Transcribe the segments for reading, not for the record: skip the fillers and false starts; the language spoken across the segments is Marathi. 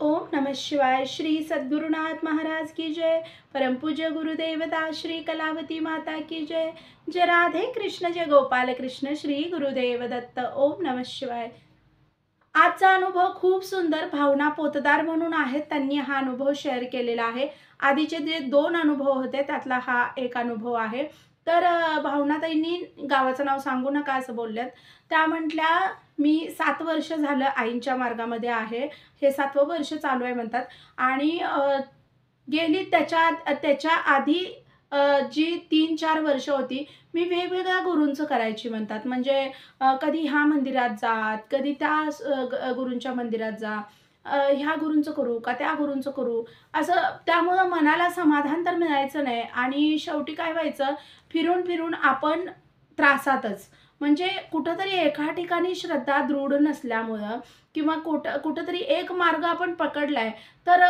ओम नमः शिवाय। श्री सद्गुरुनाथ महाराज की जय। परम पूज्य गुरुदेवता श्री कलावती माता की जय। जय राधे कृष्ण, जय गोपाल कृष्ण, श्री गुरुदेव दत्त। ओम नमः शिवाय। आजचा अनुभव खूप सुंदर भावना पोतदार म्हणून आहेत, त्यांनी हा अनुभव शेअर केलेला आहे। आधीचे जे 2 अनुभव होते त्यातला हा एक अनुभव आहे। तर भावनाताईंनी गावाचं नाव सांगू नका असं बोलल्यात. त्या म्हटल्या, "मी 7 वर्ष झालं आईंच्या मार्गामध्ये आहे. हे 7वं वर्ष चालू आहे" म्हणतात. आणि गेली त्याच्या आधी जी 3-4 वर्ष होती, मी वेगवेगळ्या गुरूंचं करायची म्हणतात. म्हणजे कधी ह्या मंदिरात जा, कधी त्या गुरूंच्या मंदिरात जा. ह्या गुरूंचं करू का त्या गुरूंचं करू? असं त्यामुळं मनाला समाधान तर मिळायचं नाही आणि शेवटी काय व्हायचं, फिरून-फिरून आपण त्रासातच. म्हणजे कुठेतरी एका ठिकाणी श्रद्धा दृढ नसल्यामुळं किंवा कुठेतरी एक मार्ग आपण पकडलाय, तर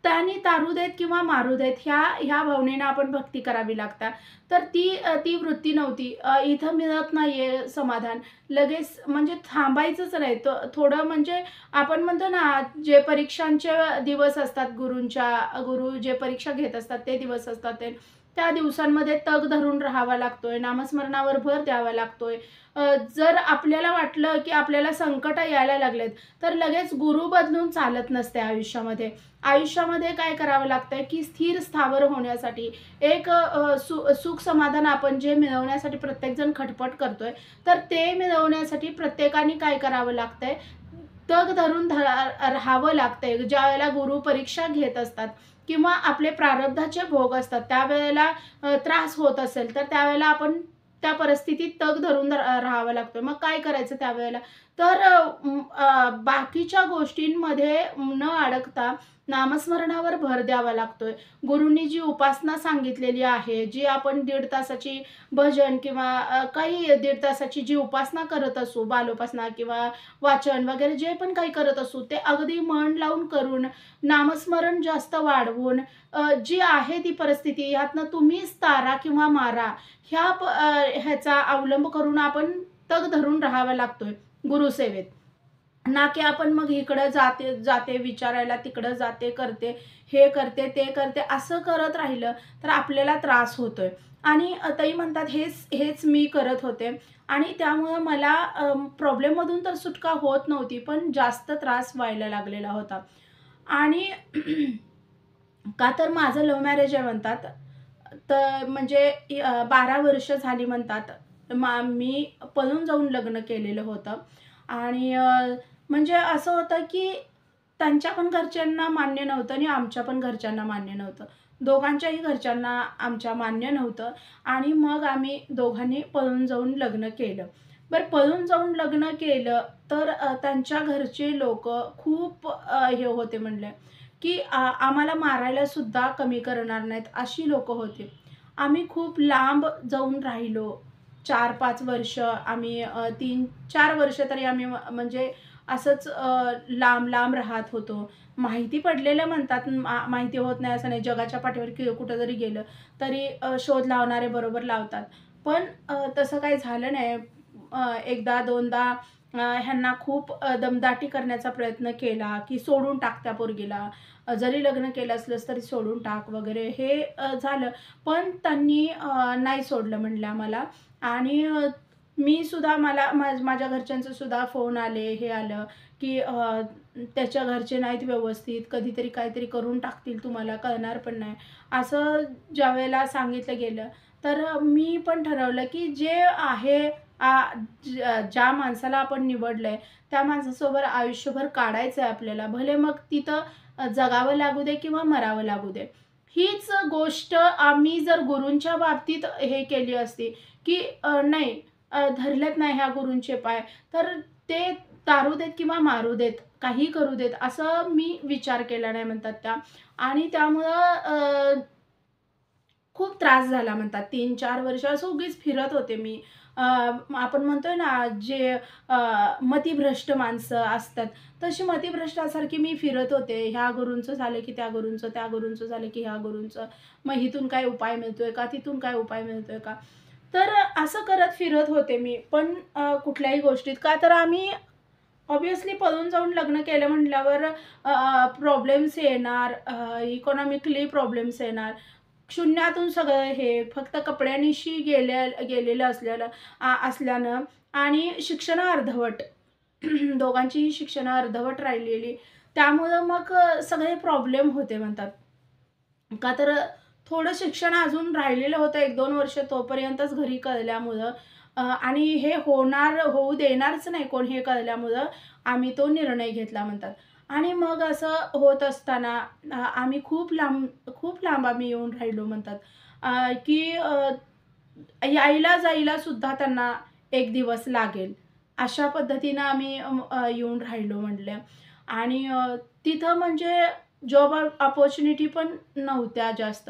त्याने तारू देत किंवा मारू देत ह्या भावनेनं आपण भक्ती करावी लागते. तर ती वृत्ती नव्हती. इथं मिळत नाहीये समाधान. लगेच म्हणजे थांबायचंच नाही. थोडं म्हणजे आपण म्हणतो ना, जे परीक्षांचे दिवस असतात गुरू जे परीक्षा घेत असतात ते दिवस असतात ते. त्या दिवसांमध्ये तग धरून राहावा लागतोय, नामस्मरणावर भर द्यावा लागतोय. जर आपल्याला वाटलं, की आपल्याला संकटं यायला लागलेत, तर लगेच गुरु बदलून चालत नसते आयुष्यामध्ये. आयुष्यामध्ये काय करावं लागतंय, की स्थिर स्थावर होण्यासाठी एक सुख समाधान आपण जे मिळवण्यासाठी प्रत्येकजण खटपट करतोय, तर ते मिळवण्यासाठी प्रत्येकाने काय करावं लागतंय, तग धरून राहावं लागतंय. ज्यावेळेला गुरु परीक्षा घेत असतात किंवा आपले प्रारब्धाचे भोग असतात, त्यावेळेला त्रास होत असेल, तर त्यावेळेला आपण त्या परिस्थितीत तग धरून राहावं लागतं. मग काय करायचं त्यावेळेला? तर बाकीच्या गोष्टींमध्ये न अडकता नामस्मरणावर भर द्यावा लागतोय. गुरूंनी जी उपासना सांगितलेली आहे, जी आपण 1.5 तासाची भजन किंवा काही 1.5 तासाची जी उपासना करत असू, बालोपासना किंवा वाचन वगैरे जे पण काही करत असू, ते अगदी मन लावून करून, नामस्मरण जास्त वाढवून जी आहे ती परिस्थिती ह्यातनं तुम्हीच तारा किंवा मारा ह्याचा अवलंब करून आपण तग धरून राहावा लागतोय गुरुसेवेत. ना की आपण मग इकडं जाते जाते विचारायला, तिकडं जाते, करते, हे करते, ते करते, असं करत राहिलं तर आपल्याला त्रास होतोय. आणि ताई म्हणतात हेच हेच मी करत होते आणि त्यामुळं मला प्रॉब्लेममधून तर सुटका होत नव्हती, पण जास्त त्रास व्हायला लागलेला होता. आणि का तर माझं लव्ह मॅरेज आहे म्हणतात. तर म्हणजे 12 वर्ष झाली म्हणतात. मी पळून जाऊन लग्न केलेलं होतं आणि म्हणजे असं होतं, की त्यांच्या पण घरच्यांना मान्य नव्हतं आणि आमच्या पण घरच्यांना मान्य नव्हतं. दोघांच्याही घरच्यांना आमच्या मान्य नव्हतं आणि मग आम्ही दोघांनी पळून जाऊन लग्न केलं. बरं पळून जाऊन लग्न केलं, तर त्यांच्या घरचे लोकं खूप हे होते म्हणले, की आम्हाला मारायला सुद्धा कमी करणार नाहीत, अशी लोकं होती. आम्ही खूप लांब जाऊन राहिलो. 4-5 वर्ष आम्ही 3-4 वर्ष तरी आम्ही म्हणजे असंच लांब-लांब राहत होतो. माहिती पडलेलं म्हणतात, माहिती होत नाही असं नाही. जगाच्या पाठीवर कुठं जरी गेलं, तरी शोध लावणारे बरोबर लावतात. पण तसं काही झालं नाही. एकदा दोनदा ह्यांना खूप दमदाटी करण्याचा प्रयत्न केला, की सोडून टाक त्या पोरगीला. जरी लग्न केलं असलंस तरी सोडून टाक वगैरे हे झालं. पण त्यांनी नाही सोडलं म्हणल्या मला आणि मी सुद्धा माझ्या घरच्यांचे सुद्धा फोन आले, हे आलं, की त्याच्या घरचे नाहीत व्यवस्थित, कधीतरी काहीतरी करून टाकतील, तुम्हाला कळणार पण नाही. असं ज्यावेळेला सांगितलं गेलं, तर मी पण ठरवलं, की जे आहे ज्या माणसाला आपण निवडलंय, त्या माणसासोबत आयुष्यभर काढायचं आहे आपल्याला. भले मग तिथं जगावं लागू दे किंवा मरावं लागू दे. हीच गोष्ट आम्ही जर गुरूंच्या बाबतीत हे केली असती, की नाही धरलेत नाही ह्या गुरूंचे पाय, तर ते तारू देत किंवा मारू देत, काहीही करू देत, असं मी विचार केला नाही म्हणतात त्या. आणि त्यामुळं खूप त्रास झाला म्हणतात. 3-4 वर्ष असं उगीच फिरत होते मी. आपण म्हणतोय ना, जे मतिभ्रष्ट माणसं असतात, तशी मतिभ्रष्टासारखी मी फिरत होते. ह्या गुरूंचं झालं की त्या गुरूंचं, त्या गुरूंचं झालं की ह्या गुरूंचं. मग इथून काय उपाय मिळतोय का? तिथून काय उपाय मिळतोय का? तर असं करत फिरत होते मी. पण कुठल्याही गोष्टीत का तर आम्ही ऑब्व्हियसली पळून जाऊन लग्न केलं म्हटल्यावर प्रॉब्लेम्स येणार, इकॉनॉमिकली प्रॉब्लेम्स येणार. शून्यातून सगळं हे फक्त कपड्यांनिशी गेलेलं असल्यानं आणि शिक्षण अर्धवट. दोघांचीही शिक्षण अर्धवट राहिलेली. त्यामुळं मग सगळे प्रॉब्लेम होते म्हणतात. का तर थोडं शिक्षण अजून राहिलेलं होतं 1-2 वर्ष तोपर्यंतच घरी कळल्यामुळं आणि हे होऊ देणारच नाही कोण हे कळल्यामुळं आम्ही तो निर्णय घेतला म्हणतात. आणि मग असं होत असताना आम्ही खूप लांब आम्ही येऊन राहिलो म्हणतात. की यायला-जायला सुद्धा त्यांना 1 दिवस लागेल. अशा पद्धतीनं आम्ही येऊन राहिलो म्हटलं. आणि तिथं म्हणजे जॉब अपॉर्च्युनिटी पण नव्हत्या जास्त.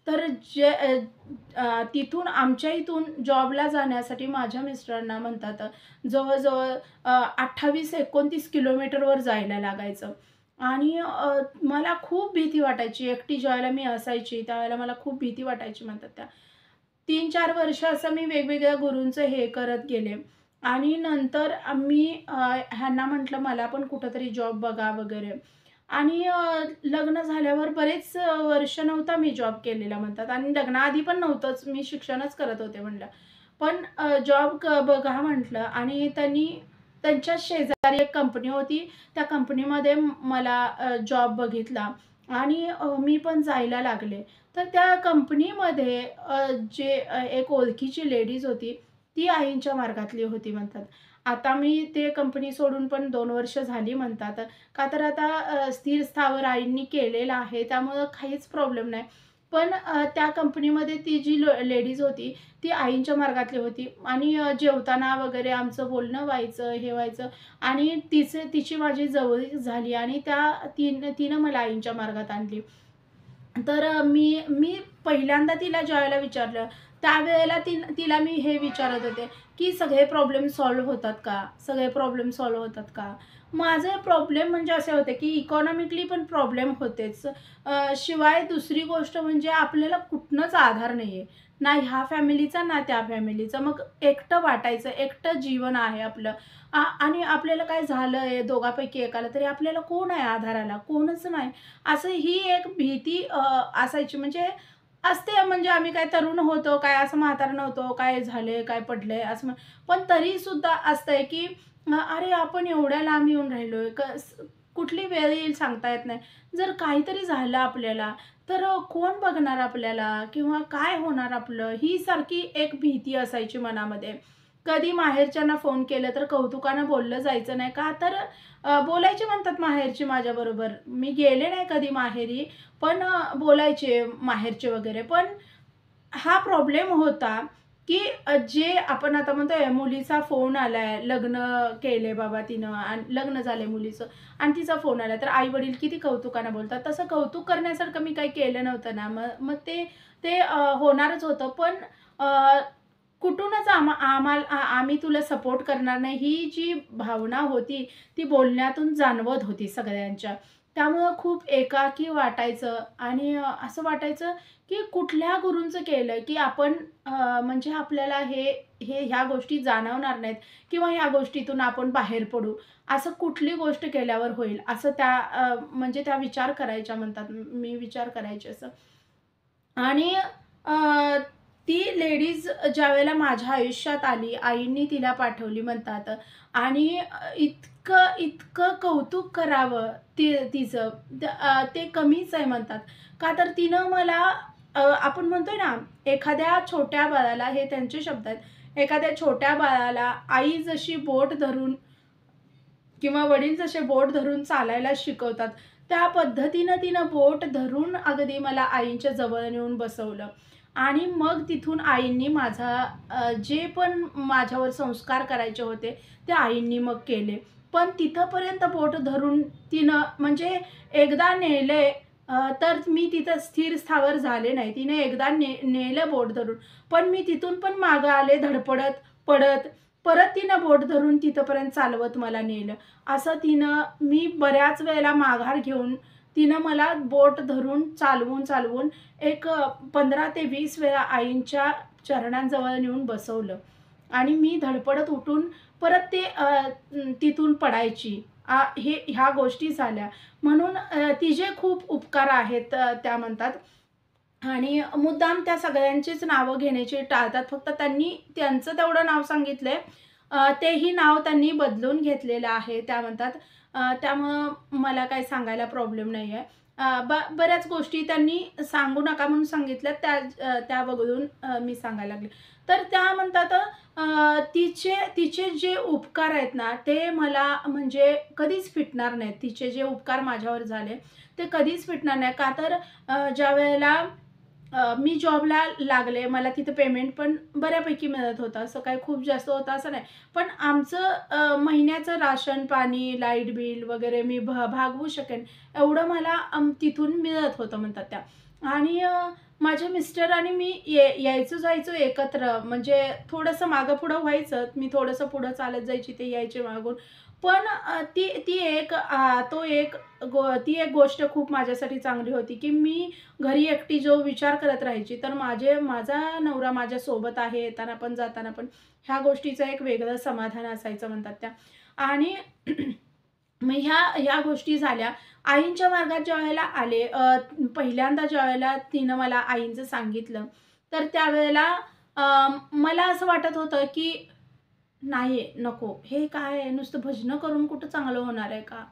तर तिथून आमच्या इथून जॉबला जाण्यासाठी माझ्या मिस्टरांना म्हणतात जवळ-जवळ 28-29 किलोमीटरवर जायला लागायचं. आणि मला खूप भीती वाटायची. एकटी ज्यावेळेला मी असायची, त्यावेळेला मला खूप भीती वाटायची म्हणतात त्या. 3-4 वर्ष असं मी वेगवेगळ्या गुरूंचं हे करत गेले. आणि नंतर आम्ही ह्यांना म्हटलं मला पण कुठेतरी जॉब बघा वगैरे. आणि लग्न झाल्यावर बरेच वर्ष नव्हता मी जॉब केलेला म्हणतात आणि लग्नाआधी पण नव्हतंच. मी शिक्षणच करत होते म्हणलं. पण जॉब बघा म्हटलं आणि त्यांच्या शेजारी एक कंपनी होती. त्या कंपनीमध्ये मला जॉब बघितला आणि मी पण जायला लागले. तर त्या कंपनीमध्ये एक ओळखीची लेडीज होती, ती आईंच्या मार्गातली होती म्हणतात. आता मी ते कंपनी सोडून पण 2 वर्ष झाली म्हणतात. का तर आता स्थिर स्थावर आईंनी केलेलं आहे, त्यामुळं काहीच प्रॉब्लेम नाही. पण त्या कंपनीमध्ये ती जी लेडीज होती, ती आईंच्या मार्गातली होती आणि जेवताना वगैरे आमचं बोलणं व्हायचं, हे व्हायचं आणि तिची माझी जवळीक झाली आणि तिनं मला आईंच्या मार्गात आणली. तर मी पहिल्यांदा तिला ज्यावेळेला विचारलं, त्यावेळेला तिला मी हे विचारत होते, की सगळे प्रॉब्लेम सॉल्व्ह होतात का? सगळे प्रॉब्लेम सॉल्व्ह होतात का? माझे प्रॉब्लेम म्हणजे असे होते, की इकॉनॉमिकली पण प्रॉब्लेम होतेच. शिवाय दुसरी गोष्ट म्हणजे आपल्याला कुठनंच आधार नाहीये. ना ह्या फॅमिलीचा, ना त्या फॅमिलीचा. मग एकटं वाटायचं, एकटं जीवन आहे आपलं. आणि आपल्याला काय झालंय दोघांपैकी एकाला तरी आपल्याला कोण आहे आधाराला? कोणच नाही. असं ही एक भीती असायची. म्हणजे असते म्हणजे आम्ही काय तरुण होतो, काय असं म्हातारं नव्हतो, काय झालंय, काय पडलंय असं पण तरीसुद्धा असतंय, की अरे आपण एवढ्या लांब येऊन राहिलोय, कुठली वेळ येईल सांगता येत नाही. जर काहीतरी झालं आपल्याला, तर कोण बघणार आपल्याला किंवा काय होणार आपलं? ही सारखी एक भीती असायची मनामध्ये. कधी माहेरच्यांना फोन केलं तर कौतुकानं बोललं जायचं नाही. का तर बोलायचे म्हणतात माहेरचे माझ्याबरोबर. मी गेले नाही कधी माहेरी, पण बोलायचे माहेरचे वगैरे. पण हा प्रॉब्लेम होता, की जे आपण आता म्हणतोय मुलीचा फोन आलाय, लग्न केले बाबा तिनं आणि लग्न झालंय मुलीचं आणि तिचा फोन आलाय, तर आई-वडील किती कौतुकानं बोलतात. तसं कौतुक करण्यासारखं मी काही केलं नव्हतं ना. मग मग ते ते होणारच होतं. पण अ, कुठूनच आम्ही तुला सपोर्ट करणार नाही, ही जी भावना होती, ती बोलण्यातून जाणवत होती सगळ्यांच्या. त्यामुळं खूप एकाकी वाटायचं आणि असं वाटायचं, की कुठल्या गुरूंचं केलं, की आपण म्हणजे आपल्याला हे हे ह्या गोष्टी जाणवणार नाहीत किंवा ह्या गोष्टीतून आपण बाहेर पडू. असं कुठली गोष्ट केल्यावर होईल, असं म्हणजे त्या विचार करायच्या म्हणतात. मी विचार करायचे असं. आणि अ, ती लेडीज ज्यावेळेला माझ्या आयुष्यात आली, आईंनी तिला पाठवली म्हणतात आणि इतकं कौतुक करावं तिचं ते कमीच आहे म्हणतात. का तर तिनं मला आपण म्हणतोय ना, एखाद्या छोट्या बाळाला हे त्यांचे शब्द आहेत. एखाद्या छोट्या बाळाला आई जशी बोट धरून किंवा वडील जसे बोट धरून चालायला शिकवतात, त्या पद्धतीनं तिनं बोट धरून अगदी मला आईच्या जवळ नेऊन बसवलं. आणि मग तिथून आईंनी जे पण माझ्यावर संस्कार करायचे होते, ते आईंनी मग केले. पण तिथपर्यंत बोट धरून तिनं म्हणजे एकदा नेलंय तर मी तिथं स्थिर स्थावर झाले नाही. तिने एकदा नेलं बोट धरून. पण मी तिथून पण मागं आले धडपडत, पडत. परत तिनं बोट धरून तिथपर्यंत चालवत मला नेलं. असं मी बऱ्याच वेळेला माघार घेऊन तिनं मला बोट धरून चालवून एक 15 ते 20 वेळा आईंच्या चरणांजवळ नेऊन बसवलं आणि मी धडपडत उठून परत ते तिथून पडायची. ह्या गोष्टी झाल्या. म्हणून तिचे खूप उपकार आहेत त्या म्हणतात. आणि मुद्दाम त्या सगळ्यांचीच नावं घेण्याची टाळतात. फक्त त्यांनी त्यांचं तेवढं नाव सांगितलंय. तेही नाव त्यांनी बदलून घेतलेलं आहे त्या म्हणतात. त्यामुळं मला काही सांगायला प्रॉब्लेम नाही आहे. बऱ्याच गोष्टी त्यांनी सांगू नका म्हणून सांगितल्यात त्या वगळून मी सांगायला लागले. तर त्या म्हणतात तिचे तिचे जे उपकार आहेत ना, ते मला म्हणजे कधीच फिटणार नाहीत. तिचे जे उपकार माझ्यावर झाले, ते कधीच फिटणार नाही. का तर ज्यावेळेला मी जॉबला लागले, मला तिथं पेमेंट पण बऱ्यापैकी मिळत होतं. असं काही खूप जास्त होतं असं नाही. पण आमचं महिन्याचं राशन, पाणी, लाईट बिल वगैरे मी भागवू शकेन एवढं मला तिथून मिळत होतं म्हणतात त्या. आणि माझे मिस्टर आणि मी यायचो जायचो एकत्र. म्हणजे थोडंसं मागं-पुढं व्हायचं. मी थोडंसं पुढं चालत जायची, ते यायचे मागून. पण ती ती एक तो एक ती एक गोष्ट खूप माझ्यासाठी चांगली होती, की मी घरी एकटी जो विचार करत राहायची, तर माझा नवरा माझ्यासोबत आहे येताना पण, जाताना पण. ह्या गोष्टीचं एक वेगळं समाधान असायचं म्हणतात त्या. आणि मग ह्या गोष्टी झाल्या. आईंच्या मार्गात ज्यावेळेला आले, पहिल्यांदा ज्यावेळेला तिनं मला आईंचं सांगितलं, तर त्यावेळेला मला असं वाटत होतं, की नाही, नको. हे काय आहे, नुसतं भजनं करून कुठं चांगलं होणार आहे का?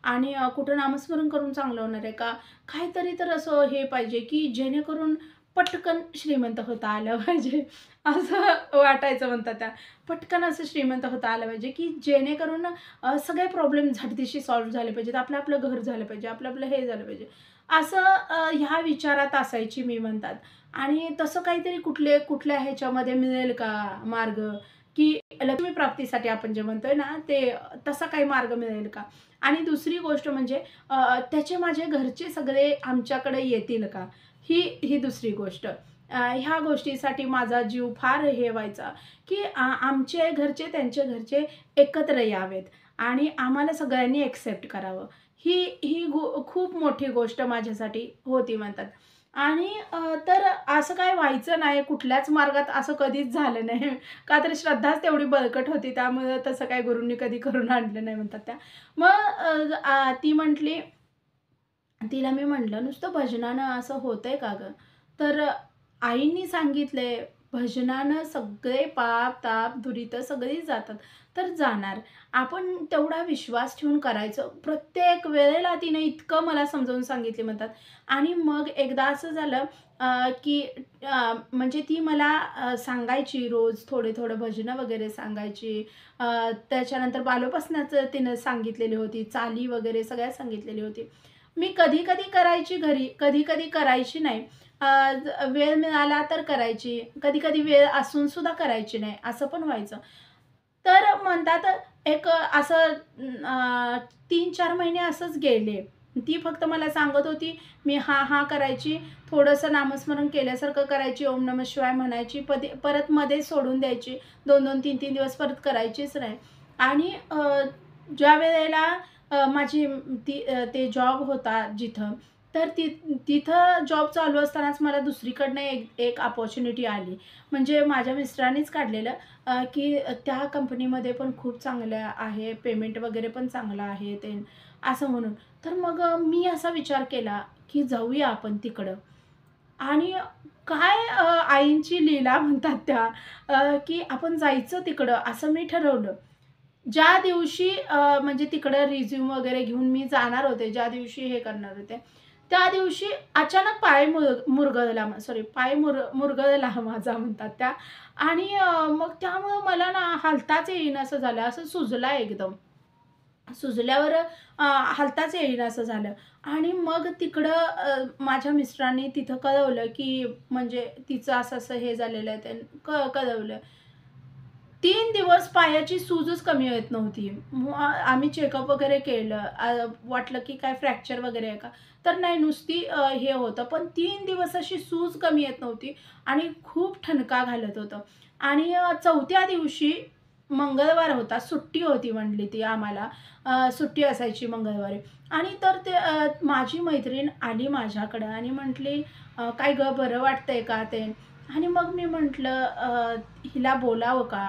आणि कुठं नामस्मरण करून चांगलं होणार आहे का? काहीतरी तर असं हे पाहिजे, की जेणेकरून पटकन श्रीमंत होता आलं पाहिजे. असं वाटायचं म्हणतात त्या. पटकन असं श्रीमंत होता आलं पाहिजे, की जेणेकरून सगळे प्रॉब्लेम झटदिशी सॉल्व्ह झाले पाहिजेत. आपलं-आपलं घर झालं पाहिजे, आपलं-आपलं हे झालं पाहिजे. असं ह्या विचारात असायची मी म्हणतात. आणि तसं काहीतरी कुठल्या ह्याच्यामध्ये मिळेल का मार्ग? की लक्ष्मी प्राप्तीसाठी आपण जे म्हणतोय ना, ते तसा काही मार्ग मिळेल का? आणि दुसरी गोष्ट म्हणजे त्याचे माझे घरचे सगळे आमच्याकडे येतील का? ही दुसरी गोष्ट. ह्या गोष्टीसाठी माझा जीव फार हे व्हायचा, की आमचे घरचे, त्यांचे घरचे एकत्र यावेत आणि आम्हाला सगळ्यांनी एक्सेप्ट करावं. ही खूप मोठी गोष्ट माझ्यासाठी होती म्हणतात. आणि तर असं काही व्हायचं नाही, कुठल्याच मार्गात असं कधीच झालं नाही. का तर श्रद्धाच तेवढी बळकट होती, त्यामुळं तसं काही गुरूंनी कधी करून आणलं नाही म्हणतात त्या. मग ती म्हटली, तिला मी म्हटलं, "नुसतं भजनानं असं होतंय का गं?" तर आईंनी सांगितलंय, "भजनानं सगळे पाप, ताप, दुरितं सगळी जातात." तर जाणार. आपण तेवढा विश्वास ठेवून करायचं. प्रत्येक वेळेला तिने इतकं मला समजावून सांगितले म्हणतात. आणि मग एकदा असं झालं की म्हणजे ती मला सांगायची रोज थोडे-थोडे भजनं वगैरे सांगायची. त्याच्यानंतर बालोपासनाचं तिनं सांगितलेली होती, चाली वगैरे सगळ्या सांगितलेली होती. मी कधी-कधी करायची घरी, कधी-कधी करायची नाही. वेळ मिळाला तर करायची, कधी-कधी वेळ असून सुद्धा करायची नाही, असं पण व्हायचं. तर म्हणतात एक असं 3-4 महिने असंच गेले. ती फक्त मला सांगत होती, मी हां, हां करायची, थोडंसं नामस्मरण केल्यासारखं करायची, ओम नमः शिवाय म्हणायची, परत मध्येच सोडून द्यायची. 2-2, 3-3 दिवस परत करायचीच नाही. आणि ज्यावेळेला माझी ते जॉब होता जिथं, तर तिथं जॉब चालू असतानाच मला दुसरीकडनं एक एक अपॉर्च्युनिटी आली. म्हणजे माझ्या मिस्टरांनीच काढलेलं, की त्या कंपनीमध्ये पण खूप चांगलं आहे, पेमेंट वगैरे पण चांगलं आहे ते असं म्हणून. तर मग मी असा विचार केला, की जाऊया आपण तिकडं. आणि काय आईंची लीला म्हणतात त्या, की आपण जायचं तिकडं असं मी ठरवलं. ज्या दिवशी म्हणजे तिकडं रिझ्यूम वगैरे घेऊन मी जाणार होते, ज्या दिवशी हे करणार होते, त्या दिवशी अचानक पाय मुरगळला, सॉरी, पाय मुरगळला माझा म्हणतात त्या. आणि मग त्यामुळं मला ना हालताच येईनासं झालं, असं सुजला एकदम. सुजल्यावर हालताच येईनासं झालं. आणि मग तिकडं माझ्या मिस्टरांनी तिथं कळवलं, की म्हणजे तिचं असं-असं हे झालेलं आहे ते कळवलं. 3 दिवस पायाची सूजच कमी येत नव्हती. मग आम्ही चेकअप वगैरे केलं. वाटलं की काय फ्रॅक्चर वगैरे आहे का? तर नाही, नुसती हे होतं. पण 3 दिवस अशी सूज कमी येत नव्हती आणि खूप ठणका घालत होतं. आणि 4थ्या दिवशी मंगळवार होता, सुट्टी होती म्हटली ती आम्हाला. सुट्टी असायची मंगळवारी. आणि तर ते माझी मैत्रीण आली माझ्याकडं आणि म्हटली, "काय गं, बरं वाटतंय का?" ते. आणि मग मी म्हटलं हिला बोलावं का?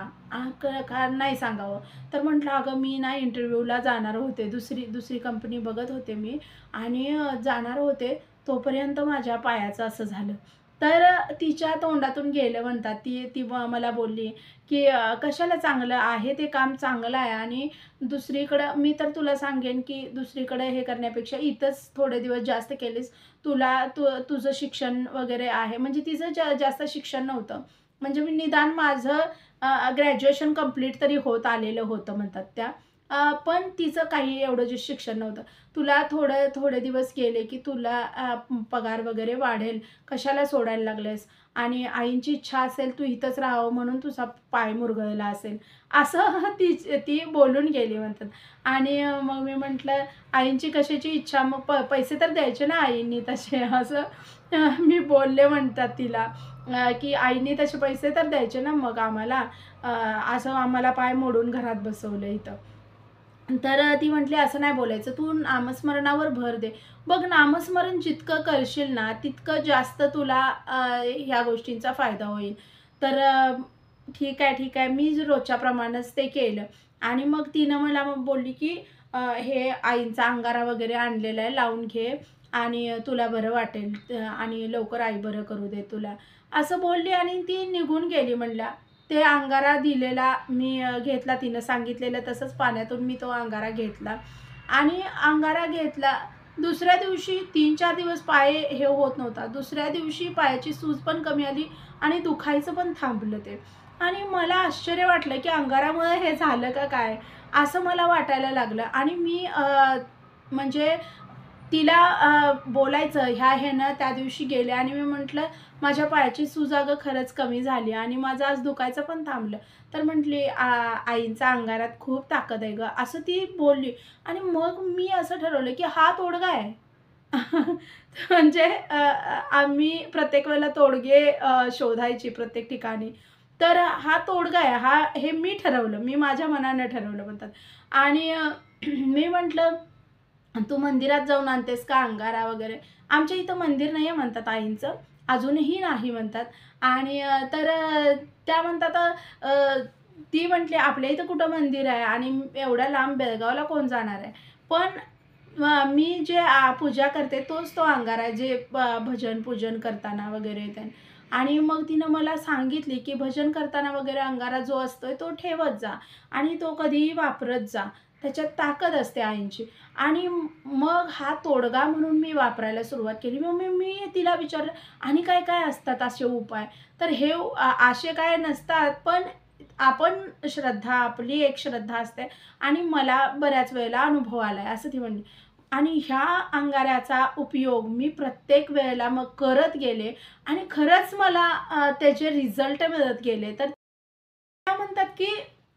का नाही सांगावं? तर म्हटलं, "अगं मी ना इंटरव्ह्यूला जाणार होते. दुसरी कंपनी बघत होते मी आणि जाणार होते, तोपर्यंत माझ्या पायाचं असं झालं." तर तिच्या तोंडातून गेलं म्हणतात. ती मला बोलली, की "कशाला चांगलं आहे ते काम चांगलं आहे आणि दुसरीकडं मी तर तुला सांगेन, की दुसरीकडे हे करण्यापेक्षा इथंच थोडे दिवस जास्त केलेस तुझं शिक्षण वगैरे आहे." म्हणजे तिचं जास्त शिक्षण नव्हतं. म्हणजे मी निदान माझं ग्रॅज्युएशन कंप्लीट तरी होत आलेलं होतं म्हणतात त्या. पण तिचं काही एवढं जे शिक्षण नव्हतं. "तुला थोडे दिवस गेले, की तुला पगार वगैरे वाढेल. कशाला सोडायला लागलेस? आणि आईंची इच्छा असेल तू इथंच राहावं म्हणून तुझा पाय मुरगळला असेल." असं ती बोलून गेली म्हणतात. आणि मग मी म्हटलं, "आईंची कशाची इच्छा? मग पैसे तर द्यायचे ना आईंनी तसे." असं मी बोलले म्हणतात तिला, की "आईंनी तसे पैसे तर द्यायचे ना मग आम्हाला. असं आम्हाला पाय मोडून घरात बसवलं इथं." तर ती म्हटली, "असं नाही बोलायचं. तू नामस्मरणावर भर दे. बघ नामस्मरण जितकं करशील ना, तितकं जास्त तुला ह्या गोष्टींचा फायदा होईल." तर ठीक आहे, ठीक आहे. मी रोजच्याप्रमाणेच ते केलं आणि मग तिनं मला मग बोलली, की "हे आईंचा अंगारा वगैरे आणलेला आहे, लावून घे आणि तुला बरं वाटेल आणि लवकर आई बरं करू दे तुला." असं बोलली आणि ती निघून गेली म्हणल्या. ते अंगारा दिलेला मी घेतला तिनं सांगितलेलं तसंच पाण्यातून मी तो अंगारा घेतला आणि अंगारा घेतला. दुसऱ्या दिवशी 3-4 दिवस पाय हे होत नव्हता. दुसऱ्या दिवशी पायाची सूज पण कमी आली आणि दुखायचं पण थांबलं ते. आणि मला आश्चर्य वाटलं, की अंगारामुळे हे झालं का काय? असं मला वाटायला लागलं आणि मी म्हणजे तिला बोलायचं ह्या ह्यानं त्या दिवशी गेले आणि मी म्हटलं, "माझ्या पायाची सूज अगं खरंच कमी झाली आणि माझं आज दुखायचं पण थांबलं." तर म्हटली, आईंच्या अंगारात खूप ताकद आहे गं." असं ती बोलली आणि मग मी असं ठरवलं, की हा तोडगा आहे. म्हणजे आम्ही प्रत्येक वेळेला तोडगे शोधायची प्रत्येक ठिकाणी. तर हा तोडगा आहे. हे मी ठरवलं. मी माझ्या मनानं ठरवलं म्हणतात. आणि मी म्हटलं, "तू मंदिरात जाऊन आणतेस का अंगारा वगैरे?" आमच्या इथं मंदिर नाही आहे म्हणतात आईंचं. अजूनही नाही म्हणतात आणि तर त्या म्हणतात ती म्हटली, "आपल्या इथं कुठं मंदिर आहे आणि एवढ्या लांब बेळगावला कोण जाणार आहे?" पण मी जे पूजा करते तोच तो अंगारा आहे, जे भजन पूजन करताना वगैरे ते आणि मग तिनं मला सांगितली, की भजन करताना वगैरे अंगारा जो असतोय तो ठेवत जा आणि तो कधीही वापरत जा. त्याच्यात ताकद असते आईंची. आणि मग हा तोडगा म्हणून मी वापरायला सुरुवात केली. मग मी तिला विचारलं, "आणि काय-काय असतात असे उपाय?" तर हे असे काय नसतात, पण आपण श्रद्धा, आपली एक श्रद्धा असते आणि मला बऱ्याच वेळेला अनुभव आलाय, असं ती म्हणली. आणि ह्या अंगाऱ्याचा उपयोग मी प्रत्येक वेळेला मग करत गेले आणि खरंच मला त्याचे रिझल्ट मिळत गेले. तर त्या म्हणतात, की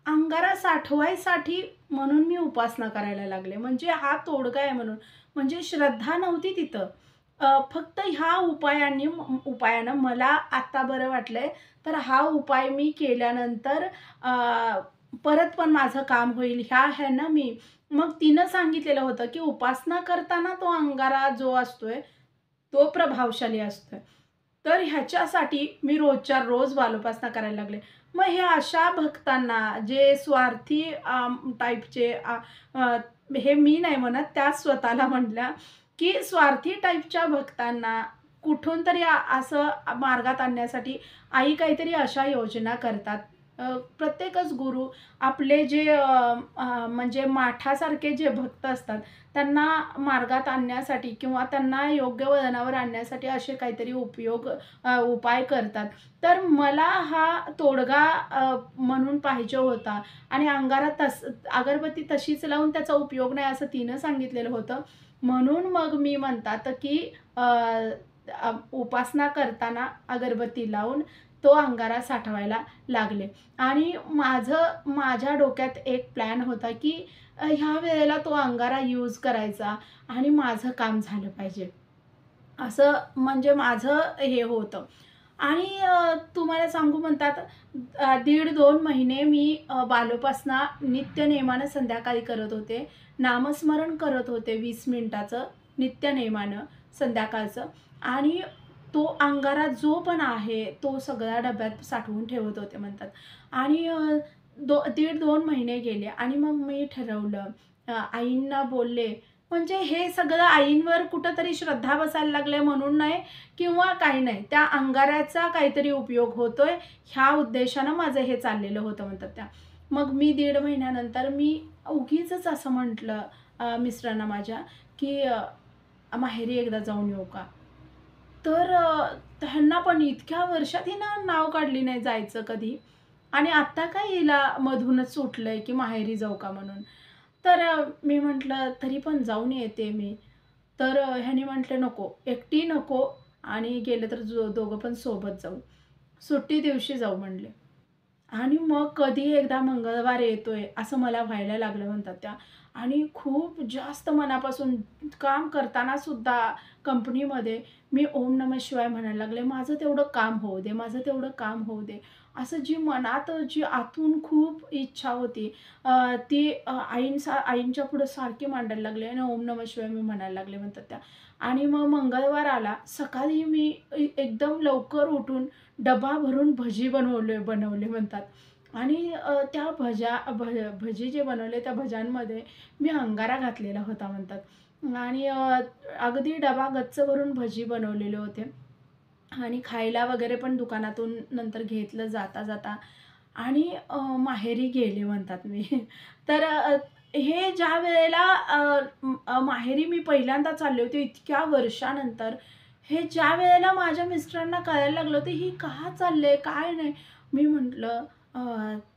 अंगारा साठवायसाठी म्हणून मी उपासना करायला लागले. म्हणजे हा तोडगा आहे म्हणून. म्हणजे श्रद्धा नव्हती तिथं. फक्त ह्या उपायानं मला आता बरं वाटलंय. तर हा उपाय मी केल्यानंतर परत पण माझं काम होईल ह्यानं मी मग तिनं सांगितलेलं होतं, की उपासना करताना तो अंगारा जो असतोय, तो प्रभावशाली असतोय. तर ह्याच्यासाठी मी रोजच्या रोज बालोपासना करायला लागले. मग हे अशा भक्तांना जे स्वार्थी टाइपचे हे मी नाही म्हणत, त्याच स्वतःला म्हटल्या, की स्वार्थी टाइपच्या भक्तांना कुठून तरी असं मार्गात आणण्यासाठी आई काहीतरी अशा योजना करतात. प्रत्येकच गुरु आपले जे म्हणजे माठासारखे जे भक्त असतात, त्यांना मार्गात आणण्यासाठी किंवा त्यांना योग्य वळणावर आणण्यासाठी असे काहीतरी उपाय करतात. तर मला हा तोडगा म्हणून पाहिजे होता आणि अगरबत्ती तशीच लावून त्याचा उपयोग नाही असं तिनं सांगितलेलं होतं. म्हणून मग मी म्हणतात, की अ, अ, उपासना करताना अगरबत्ती लावून तो अंगारा साठवायला लागले आणि माझ्या डोक्यात एक प्लॅन होता, की ह्या वेळेला तो अंगारा यूज करायचा आणि माझं काम झालं पाहिजे. असं म्हणजे माझं हे होतं. आणि तुम्हाला सांगू म्हणतात 1.5-2 महिने मी बालोपासना नित्यनेमानं संध्याकाळी करत होते. नामस्मरण करत होते 20 मिनिटाचं नित्यनेमानं संध्याकाळचं आणि तो अंगारा जो पण आहे तो सगळ्या डब्यात साठवून ठेवत होते म्हणतात. आणि 1.5-2 महिने गेले आणि मग मी ठरवलं, आईंना बोलले. म्हणजे हे सगळं आईंवर कुठेतरी श्रद्धा बसायला लागले म्हणून नाही किंवा काही नाही. त्या अंगाऱ्याचा काहीतरी उपयोग होतोय ह्या उद्देशानं माझं हे चाललेलं होतं म्हणतात त्या. मग मी 1.5 महिन्यानंतर मी उगीचच असं म्हटलं मिस्टरांना माझ्या, की माहेरी एकदा जाऊन येऊ का? तर त्यांना पण इतक्या वर्षात हिनं नाव काढली नाही जायचं कधी आणि आत्ता काय हिला मधूनच सुटलंय, की माहेरी जाऊ का म्हणून. तर मी म्हटलं, "तरी पण जाऊन येते मी." तर ह्यानी म्हटले, "नको, एकटी नको आणि गेलं तर दोघं पण सोबत जाऊ. सुट्टी दिवशी जाऊ" म्हणले. आणि मग कधी एकदा मंगळवार येतोय, असं मला व्हायला लागलं म्हणतात त्या. आणि खूप जास्त मनापासून काम करताना सुद्धा कंपनीमध्ये मी ओम नमः शिवाय म्हणायला लागले. माझं तेवढं काम होऊ दे, माझं तेवढं काम होऊ दे. असं जी मनात जी आतून खूप इच्छा होती ती आईंच्या पुढे सारखी मांडायला लागले आणि ओम नमः शिवाय मी म्हणायला लागले म्हणतात त्या. आणि मग मंगळवार आला. सकाळी मी एकदम लवकर उठून डबा भरून भजी बनवले म्हणतात. आणि त्या भजी जे बनवले त्या भज्यांमध्ये मी अंगारा घातलेला होता म्हणतात. आणि अगदी डबा गच्च भरून भजी बनवलेले होते. आणि खायला वगैरे पण दुकानातून नंतर घेतलं जाता-जाता आणि माहेरी गेले म्हणतात मी. तर हे ज्या वेळेला माहेरी मी पहिल्यांदा चालले होते इतक्या वर्षानंतर, हे ज्यावेळेला माझ्या मिस्टरांना कळायला लागलं होतं, ही का चालले, काय नाही. मी म्हटलं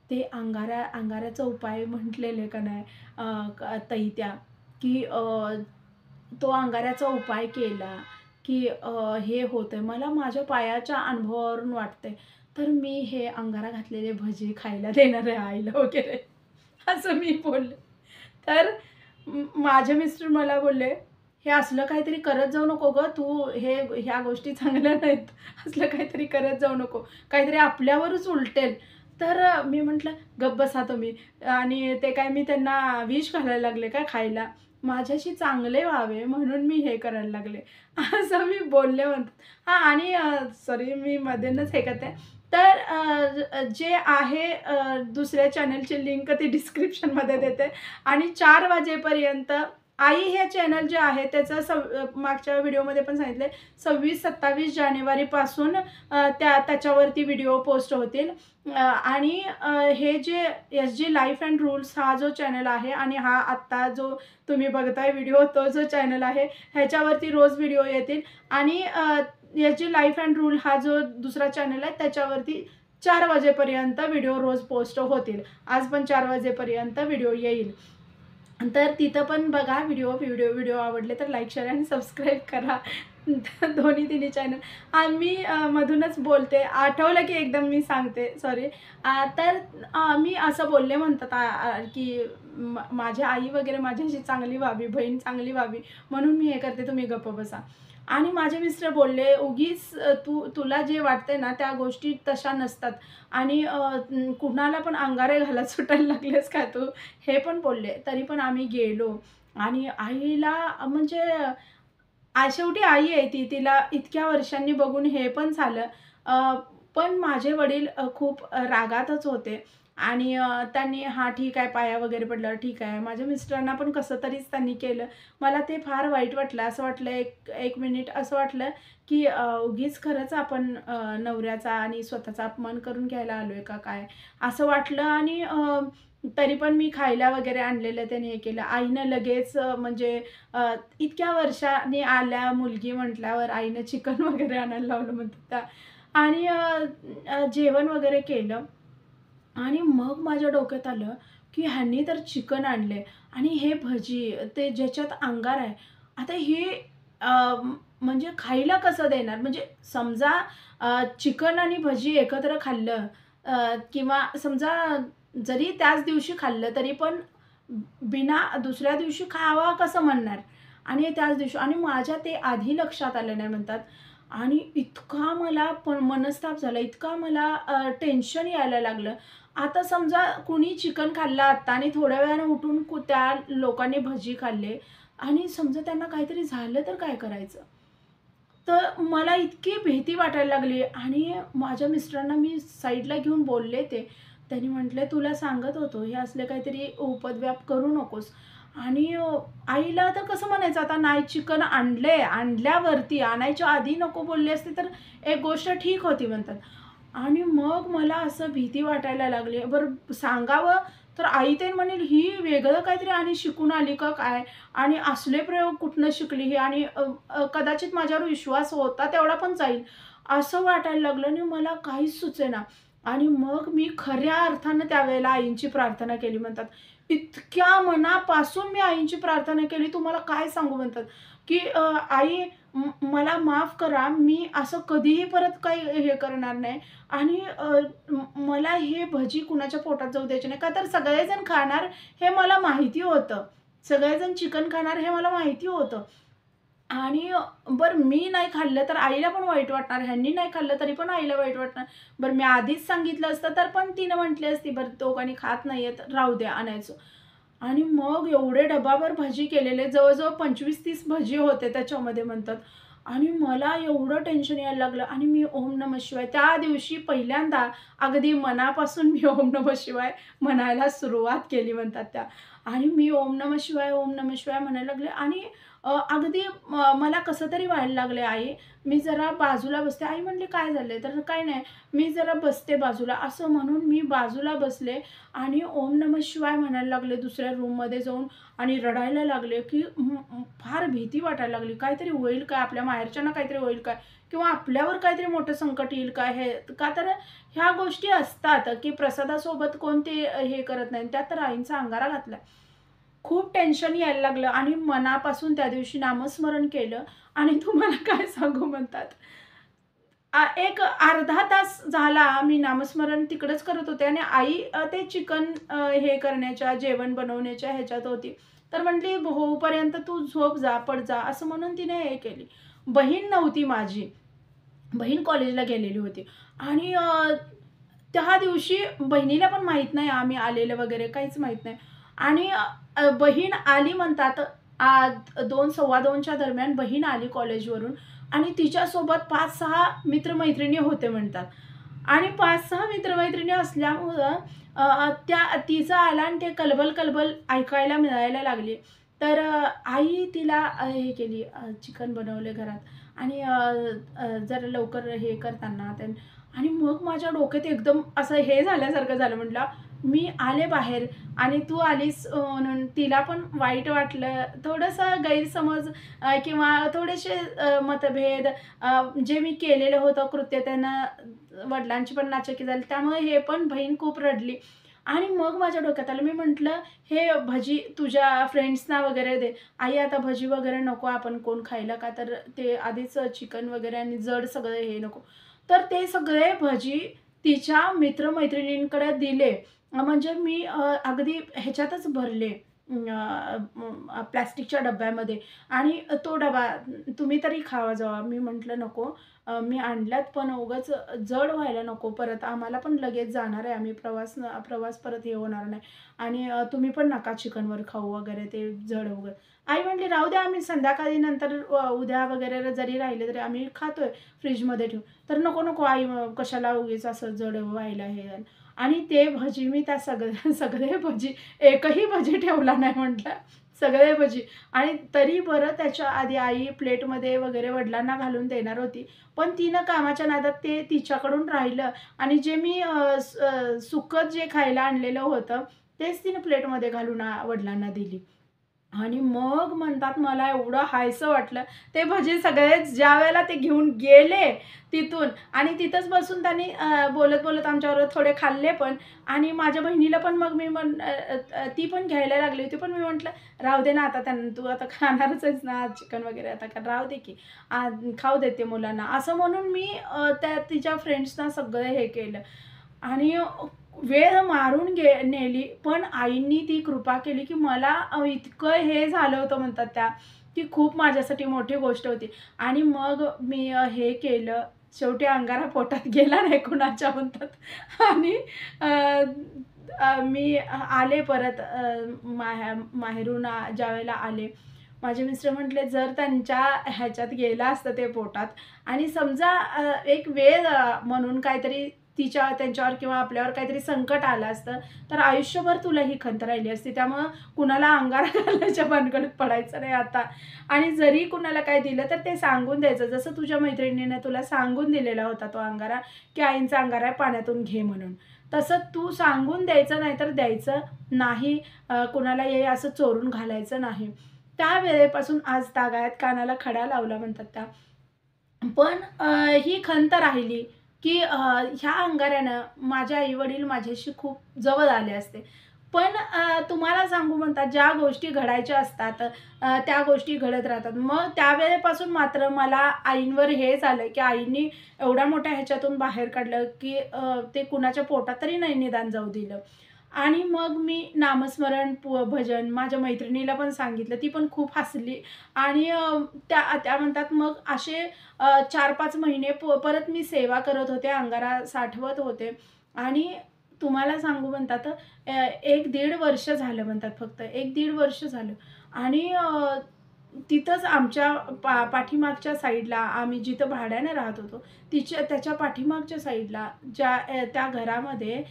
ते अंगाऱ्याचा उपाय म्हटलेले का नाही ताई त्या, की तो अंगाऱ्याचा उपाय केला, की हे होतंय. मला माझ्या पायाच्या अनुभवावरून वाटतंय. तर मी हे अंगारा घातलेले भजी खायला देणार आहे आईला वगैरे, असं मी बोलले. तर माझे मिस्टर मला बोलले, "हे असलं काहीतरी करत जाऊ नको गं तू. ह्या गोष्टी चांगल्या नाहीत. असलं काहीतरी करत जाऊ नको. काहीतरी आपल्यावरच उलटेल." तर मी म्हटलं, "गप्प बसा तुम्ही." आणि ते काय मी त्यांना विष घालायला लागले काय खायला? माझ्याशी चांगले व्हावे म्हणून मी हे करायला लागले. असं मी बोलले म्हणतात. हां आणि सॉरी मी मधूनच हे करते. तर जे आहे दुसऱ्या चॅनलची लिंक ती डिस्क्रिप्शनमध्ये देते आणि 4 वाजेपर्यंत आई हे चॅनल जे आहे त्याचं मागच्या व्हिडिओमध्ये पण सांगितलंय 26-27 जानेवारीपासून त्याच्यावरती व्हिडिओ पोस्ट होतील. आणि हे जे एस-जी लाईफ अँड रूल्स हा जो चॅनल आहे आणि हा आत्ता जो तुम्ही बघताय व्हिडिओ तो जो चॅनल आहे ह्याच्यावरती रोज व्हिडिओ येतील. आणि एस-जी लाईफ अँड रूल हा जो दुसरा चॅनल आहे त्याच्यावरती 4 वाजेपर्यंत व्हिडिओ रोज पोस्ट होतील. आज पण 4 वाजेपर्यंत व्हिडिओ येईल. तर तिथं पण बघा व्हिडिओ आवडले तर लाईक, शेअर आणि सबस्क्राईब करा. दोन्ही तिन्ही चॅनल. मी मधूनच बोलते. आठवलं की एकदम मी सांगते सॉरी. तर मी असं बोलले म्हणतात की माझी आई वगैरे माझ्याशी चांगली व्हावी, बहीण चांगली व्हावी म्हणून मी हे करते, तुम्ही गप्प बसा. आणि माझे मिस्टर बोलले, "उगीच तुला जे वाटतंय ना त्या गोष्टी तशा नसतात आणि कुणाला पण अंगारे घालत सुटायला लागलेस का तू?" हे पण बोलले. तरी पण आम्ही गेलो आणि आईला म्हणजे शेवटी आई आहे ती. तिला इतक्या वर्षांनी बघून हे पण झालं. पण माझे वडील खूप रागातच होते आणि त्यांनी "हां, ठीक आहे." पाया वगैरे पडल्यावर ठीक आहे. माझ्या मिस्टरांना पण कसं तरीच त्यांनी केलं. मला ते फार वाईट वाटलं. असं वाटलं एक मिनिट असं वाटलं, की उगीच खरंच आपण नवऱ्याचा आणि स्वतःचा अपमान करून घ्यायला आलोय का काय? असं वाटलं. आणि तरी पण मी खायला वगैरे आणलेलं त्याने हे केलं. आईनं लगेच म्हणजे इतक्या वर्षांनी आल्या मुलगी म्हटल्यावर आईनं चिकन वगैरे आणायला लावलं म्हणतात त्या. आणि जेवण वगैरे केलं आणि मग माझ्या डोक्यात आलं, की ह्यांनी तर चिकन आणले आणि हे भजी ते ज्याच्यात अंगार आहे. आता हे म्हणजे खायला कसं देणार? म्हणजे समजा चिकन आणि भजी एकत्र खाल्लं किंवा समजा जरी त्याच दिवशी खाल्लं तरी पण दुसऱ्या दिवशी खावा कसं म्हणणार? आणि त्याच दिवशी आणि माझ्या ते आधी लक्षात आलं नाही म्हणतात. आणि इतका मला पण मनस्ताप झाला, इतका मला टेन्शन यायला लागलं. आता समजा कुणी चिकन खाल्लं आत्ता आणि थोड्या वेळाने उठून त्या लोकांनी भजी खाल्ले आणि समजा त्यांना काहीतरी झालं तर काय करायचं? तर मला इतकी भीती वाटायला लागली आणि माझ्या मिस्टरांना मी साईडला घेऊन बोलले ते. त्यांनी म्हटले, "तुला सांगत होतो, हे असले काहीतरी उपद्व्याप करू नकोस." आणि आईला तर कसं म्हणायचं आता, नाही चिकन आणलंय, आणल्यावरती आणायच्या आधी नको बोलले असते तर एक गोष्ट ठीक होती म्हणतात. आणि मग मला असं भीती वाटायला लागली. बरं सांगावं तर आई ते म्हणेल, "ही वेगळं काहीतरी आणि शिकून आली का काय? आणि असले प्रयोग कुठनं शिकली ही?" आणि कदाचित माझ्यावर विश्वास होता तेवढा पण जाईल, असं वाटायला लागलं आणि मला काहीच सुचेना. आणि मग मी खऱ्या अर्थानं त्यावेळेला आईंची प्रार्थना केली म्हणतात. इतक्या मनापासून मी आईंची प्रार्थना केली, तुम्हाला काय सांगू म्हणतात, की "आई मला माफ करा, मी असं कधीही परत काही हे करणार नाही आणि मला हे भजी कुणाच्या पोटात जाऊ द्यायचे नाही." का तर सगळेजण खाणार हे मला माहिती होतं. सगळेजण चिकन खाणार हे मला माहिती होतं. आणि बरं मी नाही खाल्लं तर आईला पण वाईट वाटणार, ह्यांनी नाही खाल्लं तरी पण आईला वाईट वाटणार. बरं मी आधीच सांगितलं असतं तर पण तिनं म्हटली असती, "बरं दोघांनी खात नाहीयेत, राहू द्या आणायचं." आणि मग एवढे डब्बाभर भजी केलेले, जवळ-जवळ 25-30 भजी होते त्याच्यामध्ये म्हणतात. आणि मला एवढं टेन्शन यायला लागलं आणि मी ओम नमः शिवाय त्या दिवशी पहिल्यांदा अगदी मनापासून मी ओम नमः शिवाय म्हणायला सुरुवात केली म्हणतात त्या. आणि मी ओम नमः शिवाय, ओम नमः शिवाय म्हणायला लागले आणि अगदी मला कसं तरी व्हायला लागले, "आई, मी जरा बाजूला बसते." आई म्हणली, "काय झालंय?" तर "काही नाही, मी जरा बसते बाजूला." असं म्हणून मी बाजूला बसले आणि ओम नमः शिवाय म्हणायला लागले दुसऱ्या रूममध्ये जाऊन आणि रडायला लागले, की फार भीती वाटायला लागली. काहीतरी होईल काय? आपल्या माहेरच्यांना काहीतरी होईल काय? किंवा आपल्यावर काहीतरी मोठं संकट येईल काय? हे का तर ह्या गोष्टी असतात, की प्रसादासोबत कोण ते हे करत नाही. त्यात तर आईंचा अंगारा घातला. खूप टेन्शन यायला लागलं आणि मनापासून त्या दिवशी नामस्मरण केलं आणि तुम्हाला काय सांगू म्हणतात, एक अर्धा तास झाला मी नामस्मरण तिकडंच करत होते आणि आई ते चिकन हे करण्याच्या, जेवण बनवण्याच्या ह्याच्यात होती. तर म्हटली, "होईपर्यंत तू झोप जा, पड जा." असं म्हणून तिने हे केली. बहीण नव्हती माझी. बहीण कॉलेजला गेलेली होती आणि त्या दिवशी बहिणीला पण माहीत नाही आम्ही आलेलं वगैरे काहीच माहीत नाही आणि बहीण आली म्हणतात 2 सव्वा 2च्या दरम्यान बहीण आली कॉलेजवरून आणि तिच्यासोबत 5-6 मित्र-मैत्रिणी होते म्हणतात आणि 5-6 मित्र-मैत्रिणी असल्यामुळं त्या तिचा आला आणि ते कलबल-कलबल ऐकायला मिळायला लागली. तर आई तिला हे केली चिकन बनवले घरात आणि जरा लवकर हे करताना आणि मग माझ्या डोक्यात एकदम असं हे झाल्यासारखं झालं. म्हटलं, मी आले बाहेर आणि तू आलीस म्हणून तिला पण वाईट वाटलं. थोडंसं गैरसमज किंवा थोडेसे मतभेद जे मी केलेलं होतं कृत्य त्यानं वडिलांची पण नाचक्की झाली. त्यामुळे हे पण बहीण खूप रडली आणि मग माझ्या डोक्यात आलं. मी म्हटलं, "हे भजी तुझ्या फ्रेंड्सना वगैरे दे." "आई आता भजी वगैरे नको आपण कोण खायला का तर ते आधीच चिकन वगैरे आणि जड सगळं हे नको." तर ते सगळे भजी तिच्या मित्र-मैत्रिणींकडे दिले. म्हणजे मी अगदी ह्याच्यातच भरले प्लास्टिकच्या डब्यामध्ये आणि तो डबा तुम्ही तरी खावा जावा. मी म्हटलं, "नको, मी आणल्यात पण उगाच जड व्हायला नको परत. आम्हाला पण लगेच जाणार आहे आम्ही प्रवास परत हे होणार नाही आणि तुम्ही पण नका चिकनवर खाऊ वगैरे ते जड वगैरे." आई म्हटली, "राहू द्या आम्ही संध्याकाळी नंतर उद्या वगैरे जरी राहिले तरी आम्ही खातोय फ्रिजमध्ये ठेवून." तर "नको, नको आई कशाला उगीच असं जड व्हायला हे." आणि ते भजी मी त्या सगळे भजी एकही भजी ठेवला नाही म्हटलं. सगळे भजी आणि तरी बरं त्याच्या आधी आई प्लेटमध्ये वगैरे वडिलांना घालून देणार होती. पण तिनं कामाच्या नादात ते तिच्याकडून राहिलं आणि जे मी सुकत जे खायला आणलेलं होतं, तेच तिनं प्लेटमध्ये घालून वडिलांना दिली. आणि मग म्हणतात मला एवढं हायसं वाटलं. ते भजी सगळे ज्यावेळेला ते घेऊन गेले तिथून आणि तिथंच बसून त्यांनी बोलत-बोलत आमच्याबरोबर थोडे खाल्ले पण आणि माझ्या बहिणीला पण मग मी ती पण घ्यायला लागली होती. पण मी म्हटलं, "राहू दे ना आता त्यांना तू आता खाणारच आहेस ना चिकन वगैरे आता का राहू दे की खाऊ देते मुलांना." असं म्हणून मी त्या तिच्या फ्रेंड्सना सगळं हे केलं आणि वेळ मारून नेली. पण आईंनी ती कृपा केली, की मला इतकं हे झालं होतं म्हणतात त्या, की खूप माझ्यासाठी मोठी गोष्ट होती. आणि मग मी हे केलं. शेवटी अंगारा पोटात गेला नाही कुणाच्या म्हणतात आणि अ, मी आले परत माहेरून ज्यावेळेला आले. माझे मिस्टर म्हटले, जर त्यांच्या ह्याच्यात गेलं असतं ते पोटात आणि समजा एक वेळ म्हणून काहीतरी त्यांच्यावर किंवा आपल्यावर काहीतरी संकट आलं असतं, तर आयुष्यभर तुला ही खंत राहिली असती. त्यामुळं कुणाला अंगारा घालायच्या भानगडीत पडायचं नाही आता. आणि जरी कुणाला काय दिलं तर ते सांगून द्यायचं. जसं तुझ्या मैत्रिणीने तुला सांगून दिलेला होता तो अंगारा, की आईंचा अंगारा आहे पाण्यातून घे म्हणून. तसं तू सांगून द्यायचं, नाहीतर द्यायचं नाही. कुणाला हे असं चोरून घालायचं नाही. त्या वेळेपासून आज तागायत कानाला खडा लावला म्हणतात त्या. पण ही खंत राहिली, की ह्या अंगाऱ्यानं माझे आई-वडील माझ्याशी खूप जवळ आले असते. पण तुम्हाला सांगू म्हणतात ज्या गोष्टी घडायच्या असतात त्या गोष्टी घडत राहतात. मग त्यावेळेपासून मात्र मला आईंवर हे झालं, की आईंनी एवढ्या मोठ्या ह्याच्यातून बाहेर काढलं, की ते कुणाच्या पोटात तरी नाही निदान जाऊ दिलं. आणि मग मी नामस्मरण, भजन माझ्या मैत्रिणीला पण सांगितलं. ती पण खूप हसली आणि त्या त्या म्हणतात मग असे 4-5 महिने परत मी सेवा करत होते, अंगारा साठवत होते आणि तुम्हाला सांगू म्हणतात 1-1.5 वर्ष झालं म्हणतात फक्त 1-1.5 वर्ष झालं आणि तिथंच आमच्या पाठीमागच्या साईडला आम्ही जिथं भाड्याने राहत होतो, त्याच्या पाठीमागच्या साईडला त्या घरामध्ये